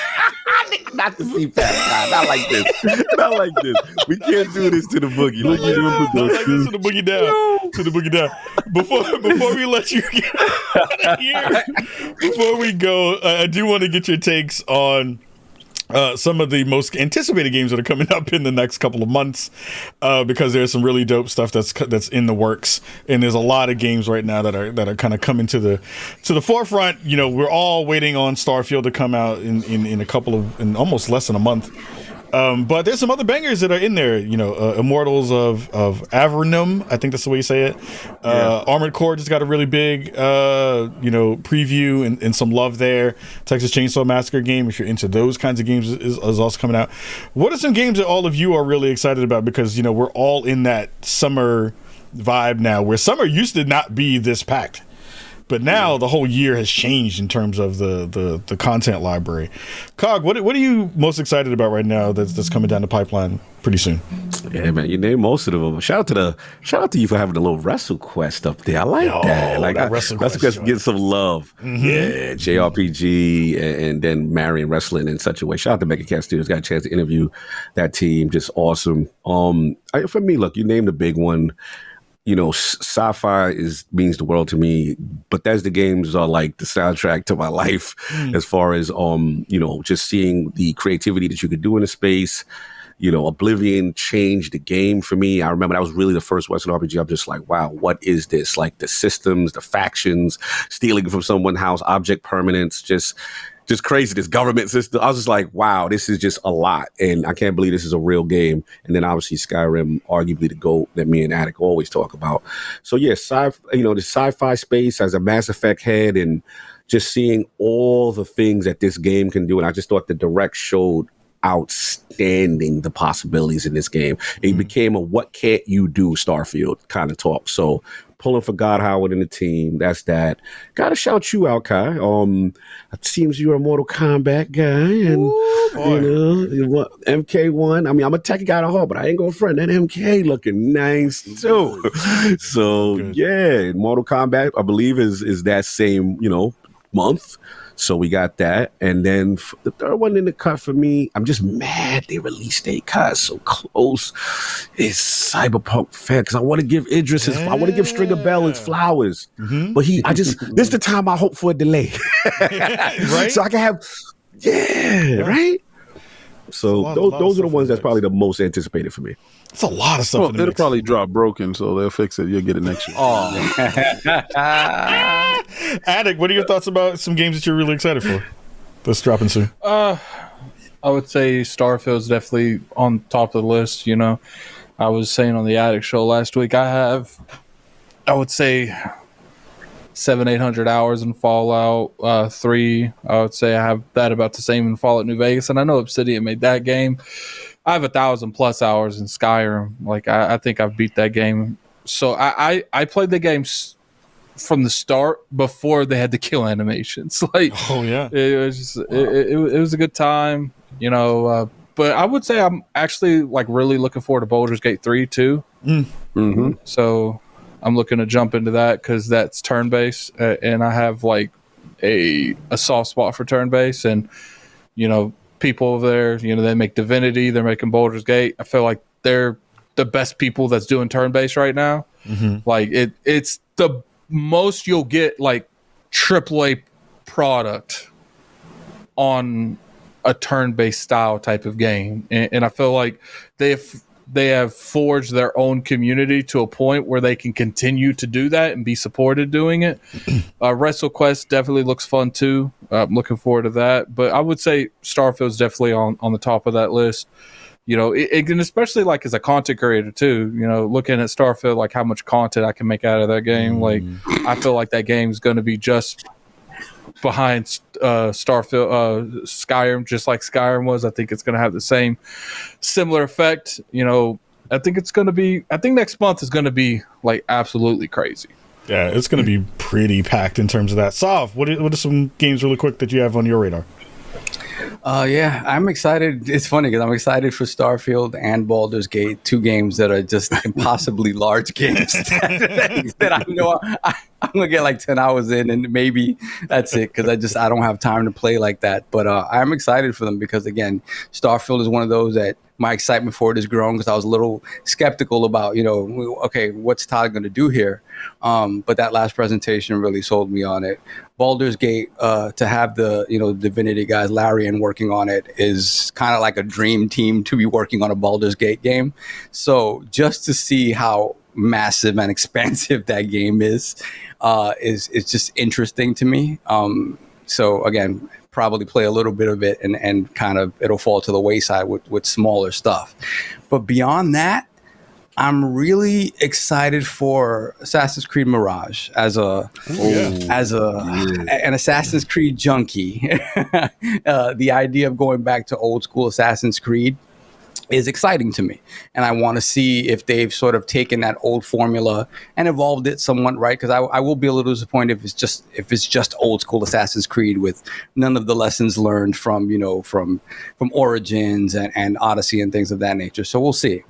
Not the CPAP. Not like this. Not like this. We can't do this to the boogie. Look at him. Not like this to the boogie down. To the boogie down. Before we let you get out of here, before we go, I do want to get your takes on some of the most anticipated games that are coming up in the next couple of months, because there's some really dope stuff that's in the works, and there's a lot of games right now that are kind of coming to the forefront. You know, we're all waiting on Starfield to come out in almost less than a month. But there's some other bangers that are in there. Immortals of Avernum, I think that's the way you say it. Armored Core just got a really big preview and some love there. Texas Chainsaw Massacre game, if you're into those kinds of games, is also coming out. What are some games that all of you are really excited about? Because we're all in that summer vibe now, where summer used to not be this packed. But now the whole year has changed in terms of the content library. Cog, what are you most excited about right now that's coming down the pipeline pretty soon? Yeah, man, you named most of them. Shout out to you for having a little WrestleQuest up there. I like that. Like WrestleQuest gets some love. Mm-hmm. Yeah, JRPG and then marrying wrestling in such a way. Shout out to Mega Cat Studios. Got a chance to interview that team. Just awesome. For me, look, you named the big one. Sci-fi means the world to me, but Bethesda games are like the soundtrack to my life as far as, just seeing the creativity that you could do in a space. Oblivion changed the game for me. I remember that was really the first Western RPG. I'm just like, wow, what is this? Like the systems, the factions, stealing from someone's house, object permanence, just crazy, this government system. I was just like, wow, this is just a lot. And I can't believe this is a real game. And then obviously Skyrim, arguably the GOAT that me and Attic always talk about. So yeah, the sci-fi space as a Mass Effect head and just seeing all the things that this game can do. And I just thought the Direct showed outstanding the possibilities in this game. It became a what can't you do Starfield kind of talk. So pulling for God Howard and the team, that's that. Gotta shout you out, Kai. It seems you're a Mortal Kombat guy, and MK1. I mean, I'm a techie guy at heart, but I ain't gonna front. That MK looking nice too. So yeah, Mortal Kombat, I believe is that same month. So we got that. And then the third one in the cut for me, I'm just mad they released a cut so close. It's Cyberpunk Fair because I want to give Idris I want to give Stringer Bell his flowers. Mm-hmm. But this is the time I hope for a delay. Right? So I can have, right? So those are the ones that's probably the most anticipated for me. It's a lot of stuff. Well, it'll probably drop broken, so they'll fix it. You'll get it next year. Oh, Attic, what are your thoughts about some games that you're really excited for? That's dropping soon. I would say Starfield's definitely on top of the list. I was saying on the Attic show last week, I would say 700-800 hours in Fallout 3. I would say I have that about the same in Fallout New Vegas, and I know Obsidian made that game. I have 1,000+ hours in Skyrim. Like I think I've beat that game. So I played the game from the start before they had the kill animations. Like, it was just, it was a good time, But I would say I'm actually like really looking forward to Baldur's Gate 3 too. Mm-hmm. So I'm looking to jump into that because that's turn-based, and I have like a soft spot for turn-based, and people over there, they make Divinity, they're making Baldur's Gate. I feel like they're the best people that's doing turn-based right now. Mm-hmm. Like it's the most you'll get like AAA product on a turn-based style type of game, and I feel like they have forged their own community to a point where they can continue to do that and be supported doing it. WrestleQuest definitely looks fun too. I'm looking forward to that. But I would say Starfield's definitely on the top of that list. And especially like as a content creator too, looking at Starfield, like how much content I can make out of that game. Like I feel like that game is going to be just behind Skyrim, just like Skyrim was. I think it's going to have the same similar effect. I think next month is going to be like absolutely crazy. Yeah, it's going to be pretty packed in terms of that. Sav, what are some games really quick that you have on your radar? I'm excited. It's funny because I'm excited for Starfield and Baldur's Gate, 2 games that are just impossibly large games that I know I'm going to get like 10 hours in and maybe that's it because I don't have time to play like that. But I'm excited for them because, again, Starfield is one of those that my excitement for it has grown because I was a little skeptical about, okay, what's Todd going to do here? But that last presentation really sold me on it. Baldur's Gate, to have the, Divinity guys, Larian, working on it is kind of like a dream team to be working on a Baldur's Gate game. So just to see how massive and expansive that game is just interesting to me. So again, probably play a little bit of it and kind of it'll fall to the wayside with smaller stuff. But beyond that, I'm really excited for Assassin's Creed Mirage as an Assassin's Creed junkie. The idea of going back to old school Assassin's Creed is exciting to me, and I want to see if they've sort of taken that old formula and evolved it somewhat, right? Because I will be a little disappointed if it's just old school Assassin's Creed with none of the lessons learned from Origins and Odyssey and things of that nature. So we'll see.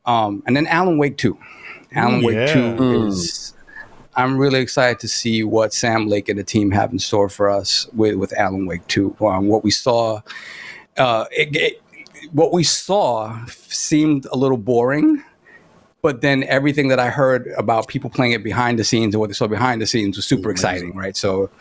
And then Alan Wake 2. Wake 2 is. I'm really excited to see what Sam Lake and the team have in store for us with Alan Wake 2. What we saw. What we saw seemed a little boring, but then everything that I heard about people playing it behind the scenes and what they saw behind the scenes was super exciting, right? So,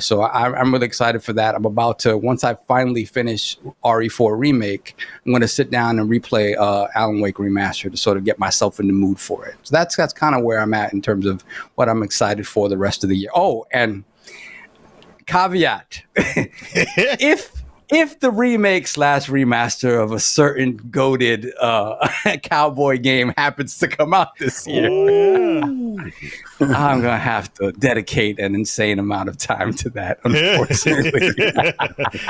so I'm really excited for that. I'm about to, once I finally finish RE4 Remake, I'm going to sit down and replay Alan Wake Remastered to sort of get myself in the mood for it. So that's kind of where I'm at in terms of what I'm excited for the rest of the year. Oh, and caveat, if the remake / remaster of a certain goated cowboy game happens to come out this year, I'm going to have to dedicate an insane amount of time to that, unfortunately.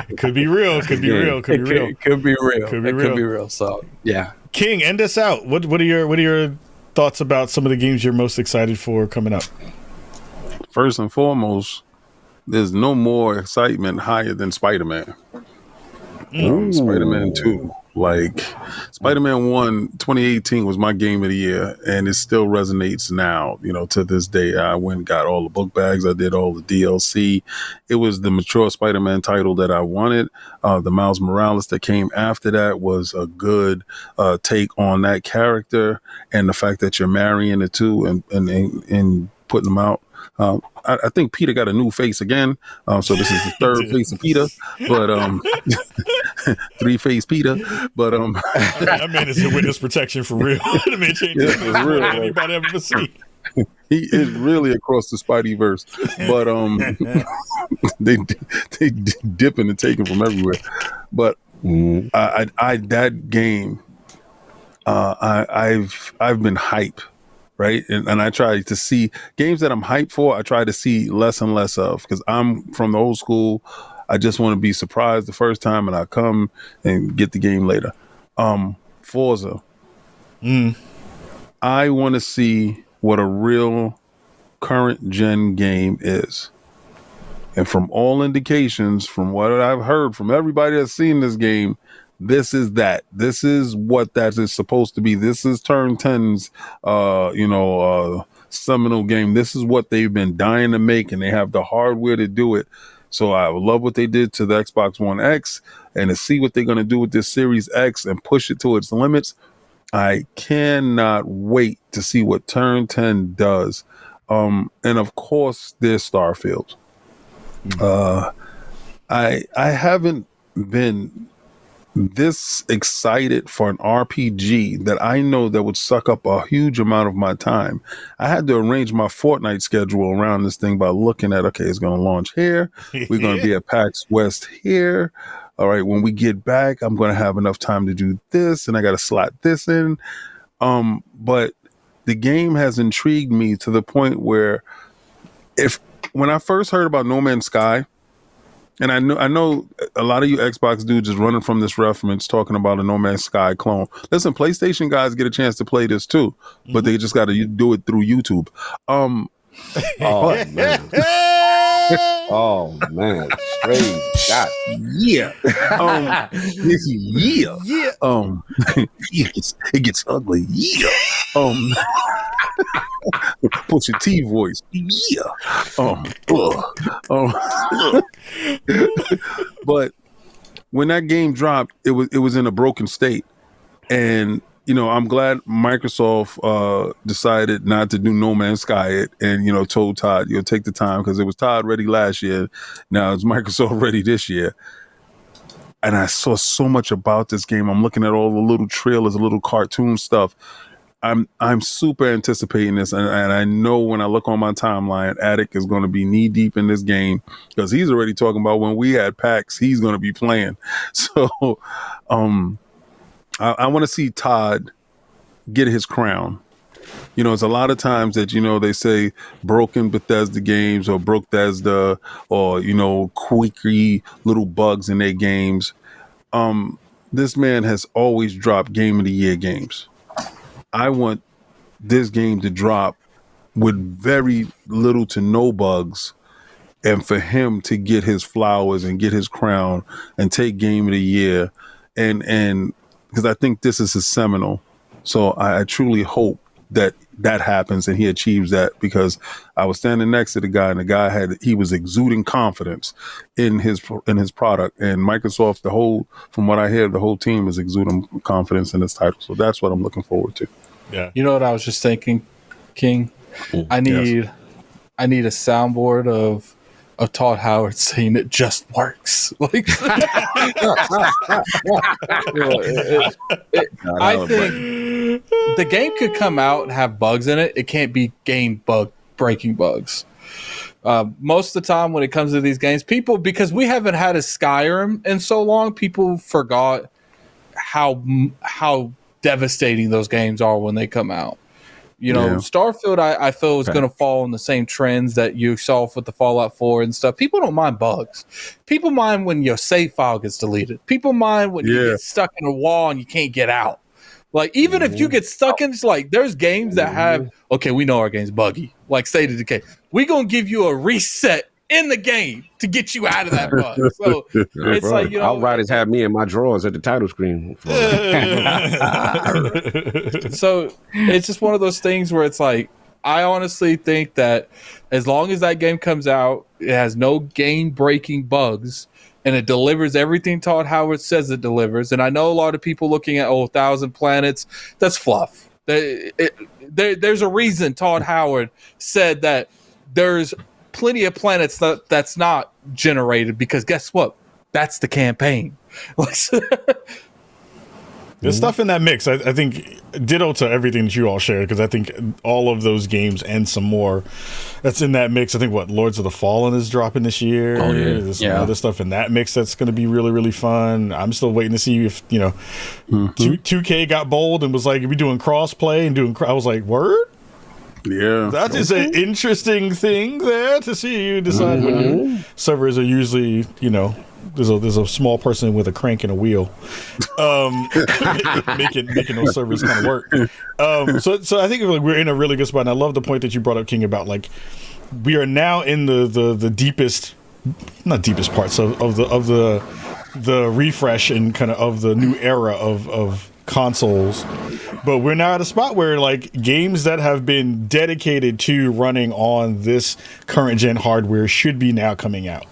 It could be real. It could be real. It could be real. It could be real. So, yeah. King, end us out. What are your thoughts about some of the games you're most excited for coming up? First and foremost, there's no more excitement higher than Spider-Man. Spider-Man 2. Like, Spider-Man 1, 2018 was my game of the year, and it still resonates now. To this day, I went and got all the book bags. I did all the DLC. It was the mature Spider-Man title that I wanted. The Miles Morales that came after that was a good take on that character, and the fact that you're marrying the two and putting them out. I think Peter got a new face again. So this is the third face of Peter, but 3-face Peter. But that man is in witness protection for real. That man changes real. Anybody ever seen? He is really across the Spideyverse, but they dipping and taking from everywhere. But that game, I've been hype. Right. And I try to see games that I'm hyped for. I try to see less and less of, because I'm from the old school. I just want to be surprised the first time, and I come and get the game later. Forza. I want to see what a real current gen game is. And from all indications, from what I've heard from everybody that's seen this game, this is that. This is what that is supposed to be. This is Turn 10's, seminal game. This is what they've been dying to make, and they have the hardware to do it. So I love what they did to the Xbox One X, and to see what they're going to do with this Series X and push it to its limits. I cannot wait to see what Turn 10 does. And of course, there's Starfield. I haven't been this excited for an RPG that I know that would suck up a huge amount of my time. I had to arrange my Fortnite schedule around this thing by looking at, okay, it's going to launch here. We're going to be at PAX West here. All right, when we get back, I'm going to have enough time to do this, and I got to slot this in. But the game has intrigued me to the point where when I first heard about No Man's Sky, and I know a lot of you Xbox dudes is running from this reference talking about a No Man's Sky clone. Listen, PlayStation guys get a chance to play this too, but they just got to do it through YouTube. Oh man! Oh man! Straight shot. Yeah. Yeah. It gets ugly. Yeah. Push your T voice. Yeah. But when that game dropped, it was in a broken state, and I'm glad Microsoft decided not to do No Man's Sky and told Todd, take the time, because it was Todd ready last year. Now it's Microsoft ready this year. And I saw so much about this game. I'm looking at all the little trailers, the little cartoon stuff. I'm super anticipating this, and I know when I look on my timeline, Attic is going to be knee deep in this game because he's already talking about when we had PAX, he's going to be playing. So, I want to see Todd get his crown. You know, it's a lot of times that, you know, they say broken Bethesda games or broke Bethesda or, you know, quirky little bugs in their games. This man has always dropped Game of the Year games. I want this game to drop with very little to no bugs and for him to get his flowers and get his crown and take Game of the Year. And because I think this is his seminal. So I truly hope that happens and he achieves that, because I was standing next to the guy and the guy he was exuding confidence in his product, and Microsoft, from what I hear, the whole team is exuding confidence in this title. So that's what I'm looking forward to. Yeah. You know what I was just thinking, King? I need a soundboard of Todd Howard saying it just works. Like, I think the game could come out and have bugs in it. It can't be game breaking bugs. Most of the time when it comes to these games, people, because we haven't had a Skyrim in so long, people forgot how devastating those games are when they come out. You know, Starfield, I feel is going to fall in the same trends that you saw with the Fallout 4 and stuff. People don't mind bugs. People mind when your save file gets deleted. People mind when you get stuck in a wall and you can't get out. Like, even if you get stuck in, it's like, there's games that have, okay, we know our game's buggy. Like State of Decay. We're going to give you a reset in the game to get you out of that bug. So it's like, you know, Outriders have me in my drawers at the title screen. So it's just one of those things where it's like, I honestly think that as long as that game comes out, it has no game-breaking bugs, and it delivers everything Todd Howard says it delivers. And I know a lot of people looking at 1,000 Planets, that's fluff. There's a reason Todd Howard said that there's plenty of planets that's not generated, because guess what? That's the campaign. There's stuff in that mix. I think ditto to everything that you all shared, because I think all of those games and some more that's in that mix. I think Lords of the Fallen is dropping this year. Oh, yeah. There's some other stuff in that mix that's going to be really, really fun. I'm still waiting to see if, you know, 2K got bold and was like, we doing cross play and doing. I was like, word. Yeah, that is an interesting thing there to see. You decide when your servers are usually, you know, there's a small person with a crank and a wheel, making those servers kind of work. So I think we're in a really good spot. And I love the point that you brought up, King, about like we are now in the deepest, not deepest parts of the refresh and kind of the new era of consoles, but we're now at a spot where like games that have been dedicated to running on this current gen hardware should be now coming out,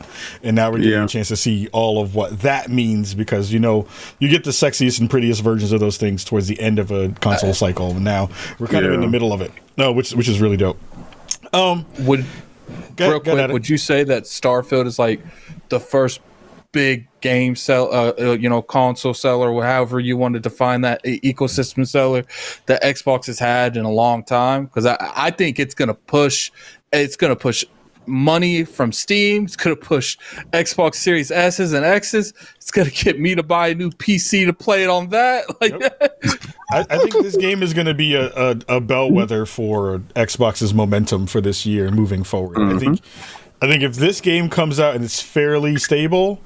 and now we're getting a chance to see all of what that means, because you know you get the sexiest and prettiest versions of those things towards the end of a console cycle, and now we're kind of in the middle of it. No, which is really dope. Would you say that Starfield is like the first big game console seller, or however you want to define that, ecosystem seller that Xbox has had in a long time? Because I think it's going to push money from Steam. It's going to push Xbox Series S's and X's. It's going to get me to buy a new PC to play it on that. I think this game is going to be a bellwether for Xbox's momentum for this year moving forward. I think if this game comes out and it's fairly stable,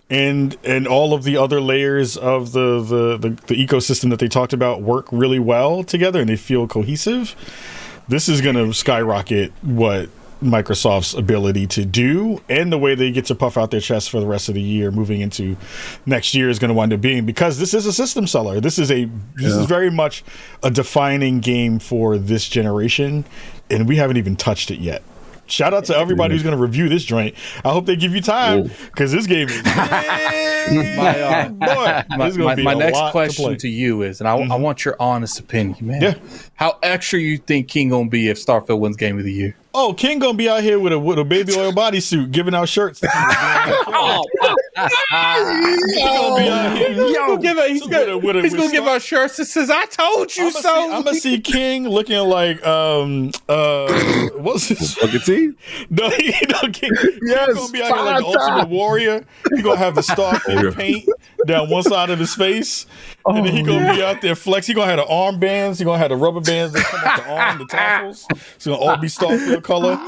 and all of the other layers of the ecosystem that they talked about work really well together and they feel cohesive, this is going to skyrocket what Microsoft's ability to do, and the way they get to puff out their chest for the rest of the year moving into next year is going to wind up being, because this is a system seller. This is very much a defining game for this generation, and we haven't even touched it yet. Shout out to everybody who's going to review this joint. I hope they give you time, because this game is my next question to you is, and I want your honest opinion, man. Yeah. How extra you think King gonna be if Starfield wins Game of the Year? Oh, King gonna be out here with a baby oil bodysuit, giving out shirts. He's gonna be out here. He's gonna give us shirts that says "I told you so." I'm gonna see King looking like what's his Booker T? No, King. Yes, gonna be out here like the Ultimate Warrior. He gonna have the starfish paint down one side of his face, and then he gonna be out there flex. He gonna have the armbands. He gonna have the rubber bands that come off the arm, the tassels. It's gonna all be Starfield color.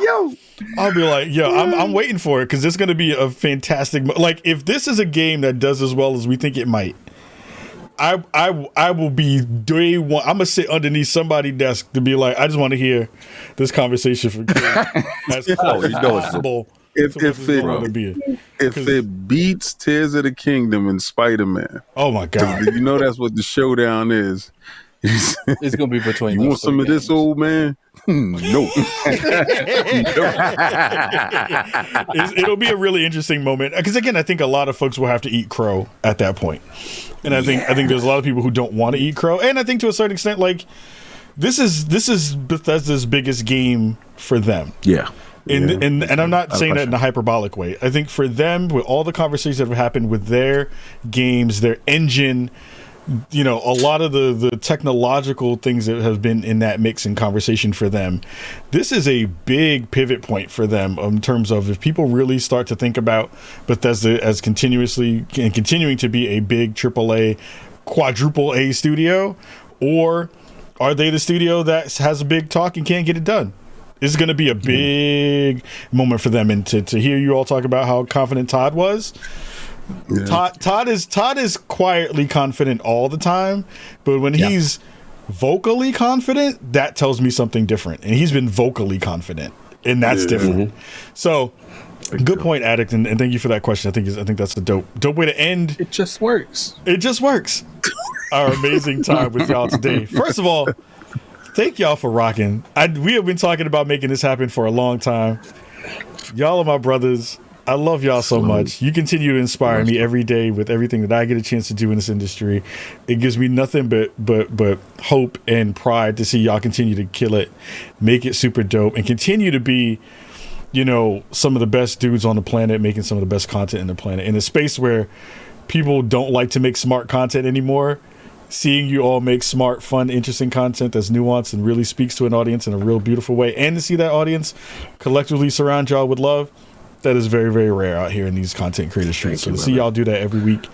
I'll be like, I'm waiting for it because it's gonna be a fantastic. Like, if this is a game that does as well as we think it might, I will be day one. I'm gonna sit underneath somebody's desk to be like, I just want to hear this conversation from King. That's possible. If it beats Tears of the Kingdom and Spider-Man, oh my God, you know that's what the showdown is. It's gonna be between. You want some of this, old man? No. It'll be a really interesting moment because again, I think a lot of folks will have to eat crow at that point, and I think there's a lot of people who don't want to eat crow, and I think to a certain extent, like this is Bethesda's biggest game for them. Yeah. And I'm not saying that in a hyperbolic way. I think for them, with all the conversations that have happened with their games, their engine, you know, a lot of the technological things that have been in that mix and conversation for them, this is a big pivot point for them in terms of if people really start to think about Bethesda as continuing to be a big AAA, quadruple A studio, or are they the studio that has a big talk and can't get it done? This is going to be a big moment for them, and to hear you all talk about how confident Todd was. Yeah. Todd is quietly confident all the time, but when he's vocally confident, that tells me something different. And he's been vocally confident, and that's different. So, good point, Addict, and thank you for that question. I think that's a dope way to end. It just works. It just works. Our amazing time with y'all today. First of all, thank y'all for rocking. We have been talking about making this happen for a long time. Y'all are my brothers. I love y'all so much. You continue to inspire me every day with everything that I get a chance to do in this industry. It gives me nothing but hope and pride to see y'all continue to kill it, make it super dope, and continue to be, you know, some of the best dudes on the planet, making some of the best content in the planet. In a space where people don't like to make smart content anymore, seeing you all make smart, fun, interesting content that's nuanced and really speaks to an audience in a real beautiful way, and to see that audience collectively surround y'all with love, that is very, very rare out here in these content creator streets. So to see y'all do that every week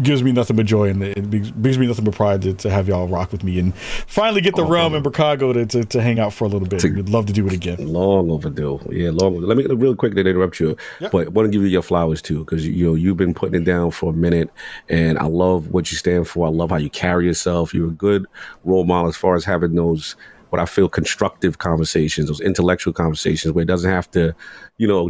gives me nothing but joy, and it brings me nothing but pride to have y'all rock with me and finally get the realm in Chicago to hang out for a little bit. We'd love to do it again. Long overdue. Yeah, long overdue. Let me real quick to interrupt you, but I want to give you your flowers too, because you've been putting it down for a minute, and I love what you stand for. I love how you carry yourself. You're a good role model as far as having those, what I feel, constructive conversations, those intellectual conversations where it doesn't have to,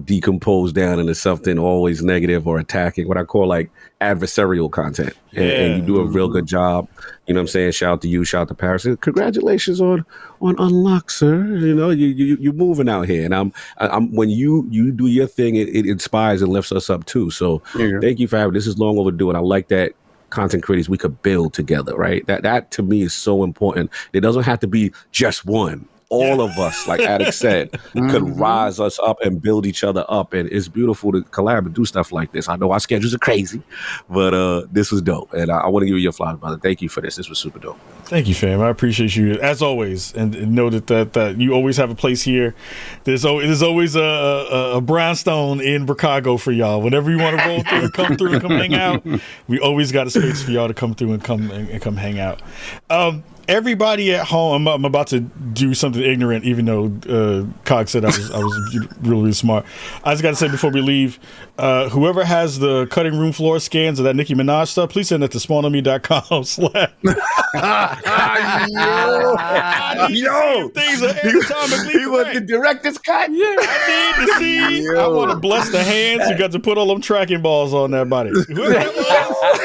decompose down into something always negative or attacking, what I call like adversarial content. And you do a real good job. You know what I'm saying? Shout out to you, shout out to Paris. And congratulations on Unlock, sir. You're moving out here. And I'm when you do your thing, it inspires and lifts us up too. So thank you for having this. Is long overdue. And I like that content creators we could build together, right? That to me is so important. It doesn't have to be just one. All of us, like Addict said, could rise us up and build each other up. And it's beautiful to collab and do stuff like this. I know our schedules are crazy, but this was dope. And I want to give you your flowers, brother. Thank you for this. This was super dope. Thank you, fam. I appreciate you as always, and know that you always have a place here. There's always a brownstone in Chicago for y'all. Whenever you want to roll through, and come hang out. We always got a space for y'all to come through and come hang out. Everybody at home, I'm about to do something ignorant, even though Cog said I was really, really smart. I just got to say before we leave, whoever has the cutting room floor scans of that Nicki Minaj stuff, please send that to spawnonme.com/ Yo, things are anatomically he was the director's cut. Yeah, I need to see. I want to bless the hands who got to put all them tracking balls on that body. Whoever that was,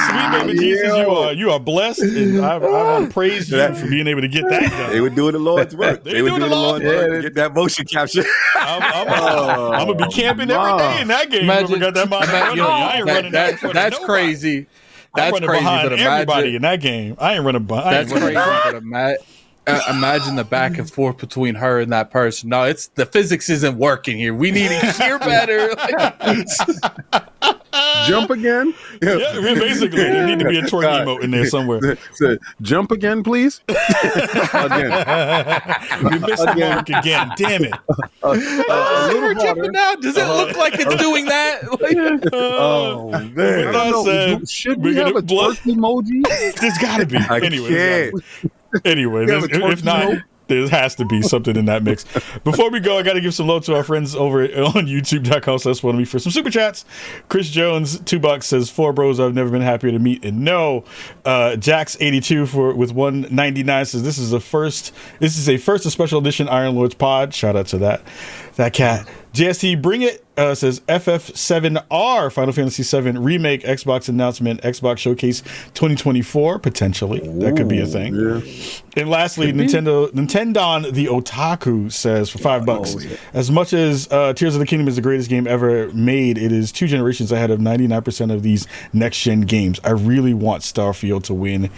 sweet baby Jesus, you are blessed, and I want to praise you for being able to get that done. They were doing the Lord's work. They were doing the Lord's work to get that motion capture. I'm gonna be camping every day in that game. Imagine, got that I ain't running that's crazy. That's running crazy. behind everybody in that game. I ain't running behind. That's crazy. imagine the back and forth between her and that person. No, it's the physics isn't working here. We need to hear better. Jump again? Yeah, basically, there need to be a twerk emote in there somewhere. Jump again, please. Again. You missed the mark again. Damn it. A little harder. Now, does it look like it's doing that? Oh man! I don't know. Should we have a twerk emoji? There's got to be. Anyway, if not, there has to be something in that mix. Before we go, I got to give some love to our friends over on youtube.com/SportsMe for some super chats. Chris Jones, $2 says, 4 bros I've never been happier to meet and know. Jax82 with $1.99 says, this is a first of special edition Iron Lords pod. Shout out to that cat. JST Bring It says FF7R Final Fantasy VII Remake Xbox announcement, Xbox Showcase 2024 potentially. That could be a thing. Yeah. And lastly, Nintendo the Otaku says for $5. As much as Tears of the Kingdom is the greatest game ever made, it is 2 generations ahead of 99% of these next gen games. I really want Starfield to win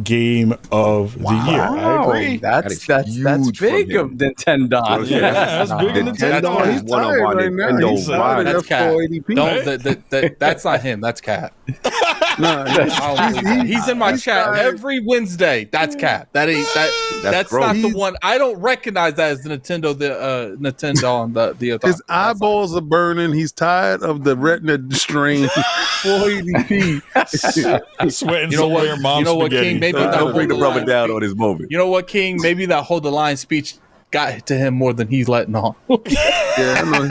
Game of the Year. I agree. That's big of Nintendo. Yeah, that's big of Nintendo. He's one of our Nintendo. That's Cat. That's not him. That's Cat. He's in my chat every Wednesday. That's Cat. That's not the one. I don't recognize that as the Nintendo. The Nintendo on the his eyeballs are burning. He's tired of the retina strain. 480p. Sweating somewhere. You know what, King? Maybe don't bring the brother down on his moment. You know what, King? Maybe that hold the line speech got to him more than he's letting on. Yeah, I know.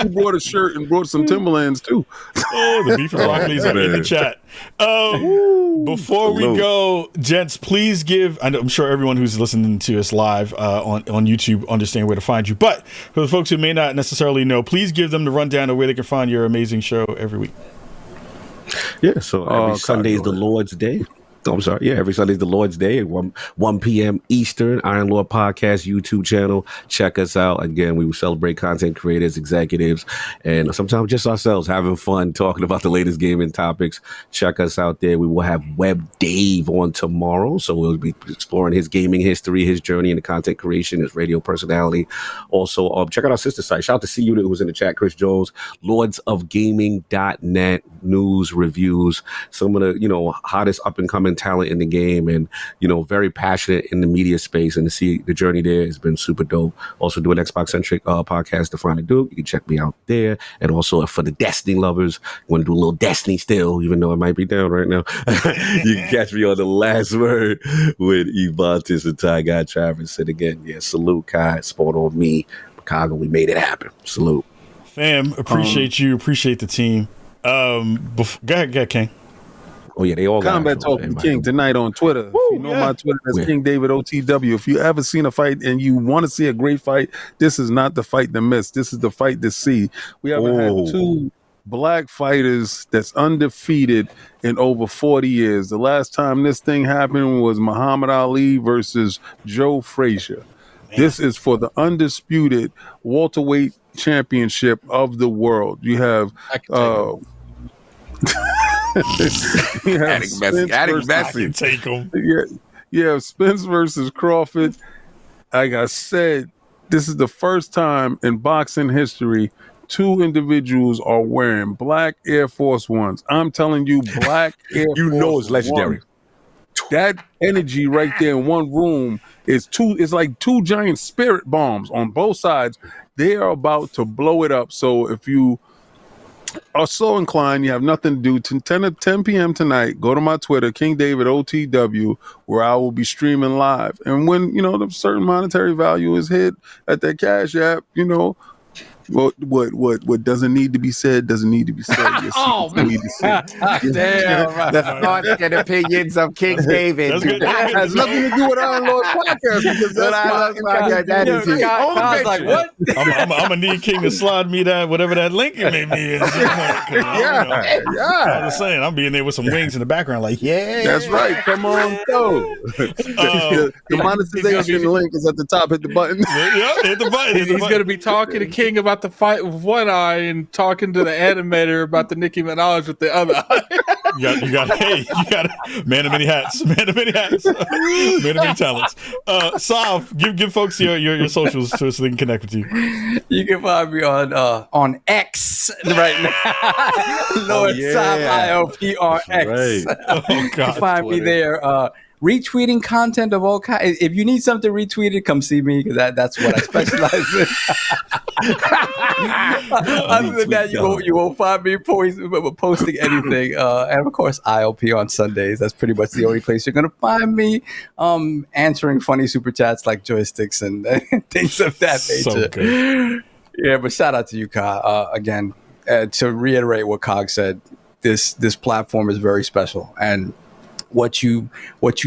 He brought a shirt and brought some Timberlands too. Oh, the beef and broccoli's are in the chat. Before we go, gents, please give. I'm sure everyone who's listening to us live on YouTube understand where to find you. But for the folks who may not necessarily know, please give them the rundown of where they can find your amazing show every week. Yeah, so every Sunday is the Lord's Day. Oh, I'm sorry. Yeah, every Sunday is the Lord's Day at 1 p.m. Eastern. Iron Lord Podcast YouTube channel. Check us out. Again, we will celebrate content creators, executives, and sometimes just ourselves having fun talking about the latest gaming topics. Check us out there. We will have Web Dave on tomorrow, so we'll be exploring his gaming history, his journey into content creation, his radio personality. Also, check out our sister site. Shout out to C Unit who was in the chat, Chris Jones, lordsofgaming.net, news, reviews, some of the hottest up and coming talent in the game, and very passionate in the media space, and to see the journey there has been super dope. Also do an Xbox centric podcast, Define the Duke. You can check me out there. And also for the Destiny lovers, want to do a little Destiny still, even though it might be down right now. You can catch me on The Last Word with Evantis and Ty Guy Travis. And again, salute Kai, sport on me, Chicago. We made it happen. Salute, fam. Appreciate you. Appreciate the team. Go ahead, King. Oh yeah, they all Combat Talk with King tonight on Twitter. If you know my Twitter, that's King David OTW. If you ever seen a fight and you want to see a great fight, this is not the fight to miss. This is the fight to see. We haven't had 2 black fighters that's undefeated in over 40 years. The last time this thing happened was Muhammad Ali versus Joe Frazier. Man. This is for the undisputed welterweight championship of the world. You have take him. Yeah, Spence versus Crawford. Like I said, this is the first time in boxing history 2 individuals are wearing black Air Force Ones. I'm telling you, black Air Force it's legendary. One. That energy right there in one room is it's like 2 giant spirit bombs on both sides. They are about to blow it up. So if you are so inclined, you have nothing to do, 10 p.m. tonight, go to my Twitter, King David OTW, where I will be streaming live. And when, the certain monetary value is hit at that Cash App, what doesn't need to be said doesn't need to be said. Damn. The thoughts and opinions of King David. That has nothing to do with Iron Lord Podcast, because that's my energy. I'm gonna need King to slide me that whatever that link it may be. I'm just saying, I'm being there with some wings in the background, like that's right. Come on, go. The monetization link is at the top. Hit the button. Hit the button. He's gonna be talking to King about the fight with one eye and talking to the animator about the Nicki Minaj with the other eye. You got man of many hats, man of many talents. Sav, give folks your socials so they can connect with you. You can find me on X right now. Lord Sav IOP on X. Right. Oh God, you can find me there. Retweeting content of all kinds. If you need something retweeted, come see me because that's what I specialize in. Other than that, you won't find me posting anything. And of course, IOP on Sundays. That's pretty much the only place you're gonna find me. Answering funny super chats like joysticks and things of that nature. So good. Yeah, but shout out to you, Ka. Again, to reiterate what Cog said, this platform is very special, and what you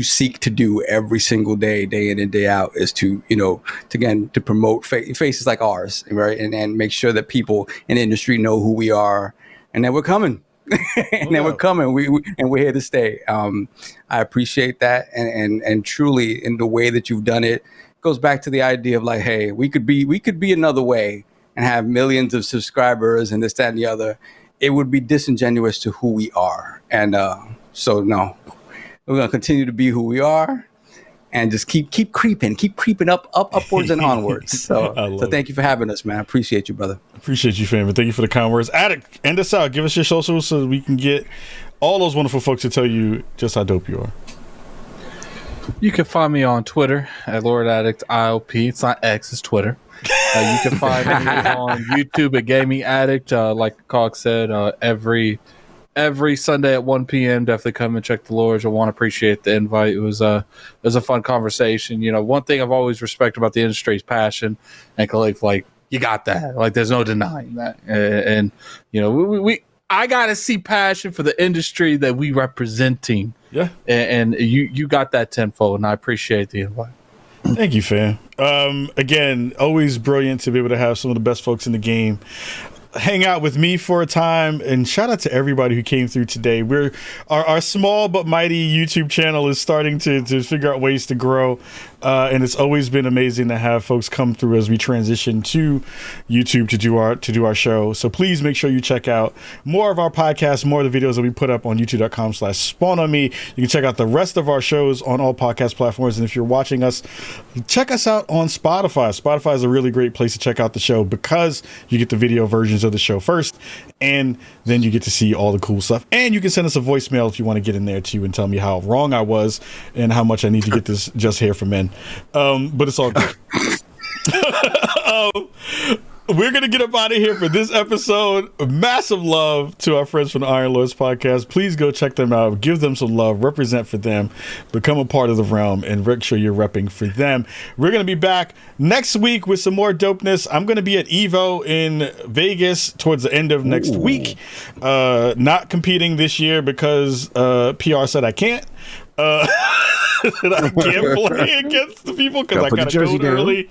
seek to do every single day in and day out is to promote faces like ours, right? And make sure that people in the industry know who we are and that we're coming. We're coming. We're here to stay. I appreciate that. And truly in the way that you've done it goes back to the idea of like, hey, we could be another way and have millions of subscribers and this, that, and the other. It would be disingenuous to who we are. And so no. We're going to continue to be who we are and just keep creeping upwards and onwards. So thank you for having us, man. I appreciate you, brother. Appreciate you, fam. Thank you for the kind words. Addict, end us out. Give us your socials so we can get all those wonderful folks to tell you just how dope you are. You can find me on Twitter at Lord Addict IOP. It's not X, it's Twitter. You can find me on YouTube at Gaming Addict. Like Cog said, every Sunday at 1 p.m. Definitely come and check the Lords. I want to appreciate the invite. It was a fun conversation. You know, one thing I've always respected about the industry is passion, and Khalif, like, you got that. Like, there's no denying that. And you know, I gotta see passion for the industry that we representing. Yeah, and you got that tenfold, and I appreciate the invite. Thank you, fam. Again, always brilliant to be able to have some of the best folks in the game hang out with me for a time, and shout out to everybody who came through today. Our small but mighty YouTube channel is starting to figure out ways to grow, and it's always been amazing to have folks come through as we transition to YouTube to do our show. So please make sure you check out more of our podcasts, more of the videos that we put up on youtube.com/spawnonme. You can check out the rest of our shows on all podcast platforms, and if you're watching us, check us out on Spotify. Spotify is a really great place to check out the show because you get the video versions of the show first, and then you get to see all the cool stuff, and you can send us a voicemail if you want to get in there too and tell me how wrong I was and how much I need to get this Just Hair for Men, but it's all good. We're going to get up out of here for this episode. Massive love to our friends from the Iron Lords podcast. Please go check them out. Give them some love. Represent for them. Become a part of the realm and make sure you're repping for them. We're going to be back next week with some more dopeness. I'm going to be at Evo in Vegas towards the end of next week. Not competing this year because PR said I can't. I can't play against the people because I got to go early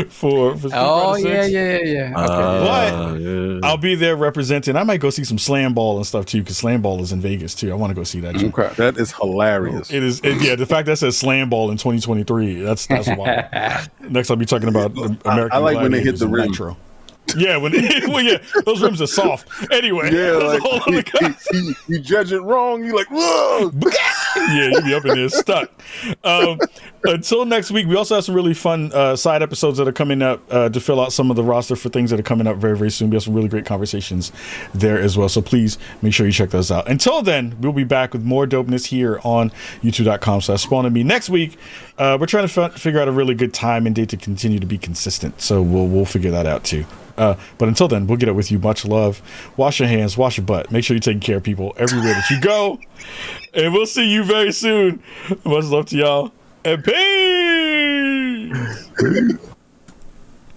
for yeah. Okay. But I'll be there representing. I might go see some slam ball and stuff too, because slam ball is in Vegas too. I want to go see that. Okay. That is hilarious. It is. The fact that says slam ball in 2023. That's wild. Next, I'll be talking about American. I like when they hit the rim. Nitro. Yeah, when those rims are soft. Anyway, like, you judge it wrong. You're like, whoa. Yeah, you be up in there stuck. Until next week, we also have some really fun side episodes that are coming up to fill out some of the roster for things that are coming up very, very soon. We have some really great conversations there as well. So please make sure you check those out. Until then, we'll be back with more dopeness here on youtube.com/spawnonme. Next week, we're trying to figure out a really good time and date to continue to be consistent. So we'll figure that out too. But until then, we'll get up with you. Much love. Wash your hands, wash your butt. Make sure you're taking care of people everywhere that you go. And we'll see you very soon. Much love to y'all. And peace.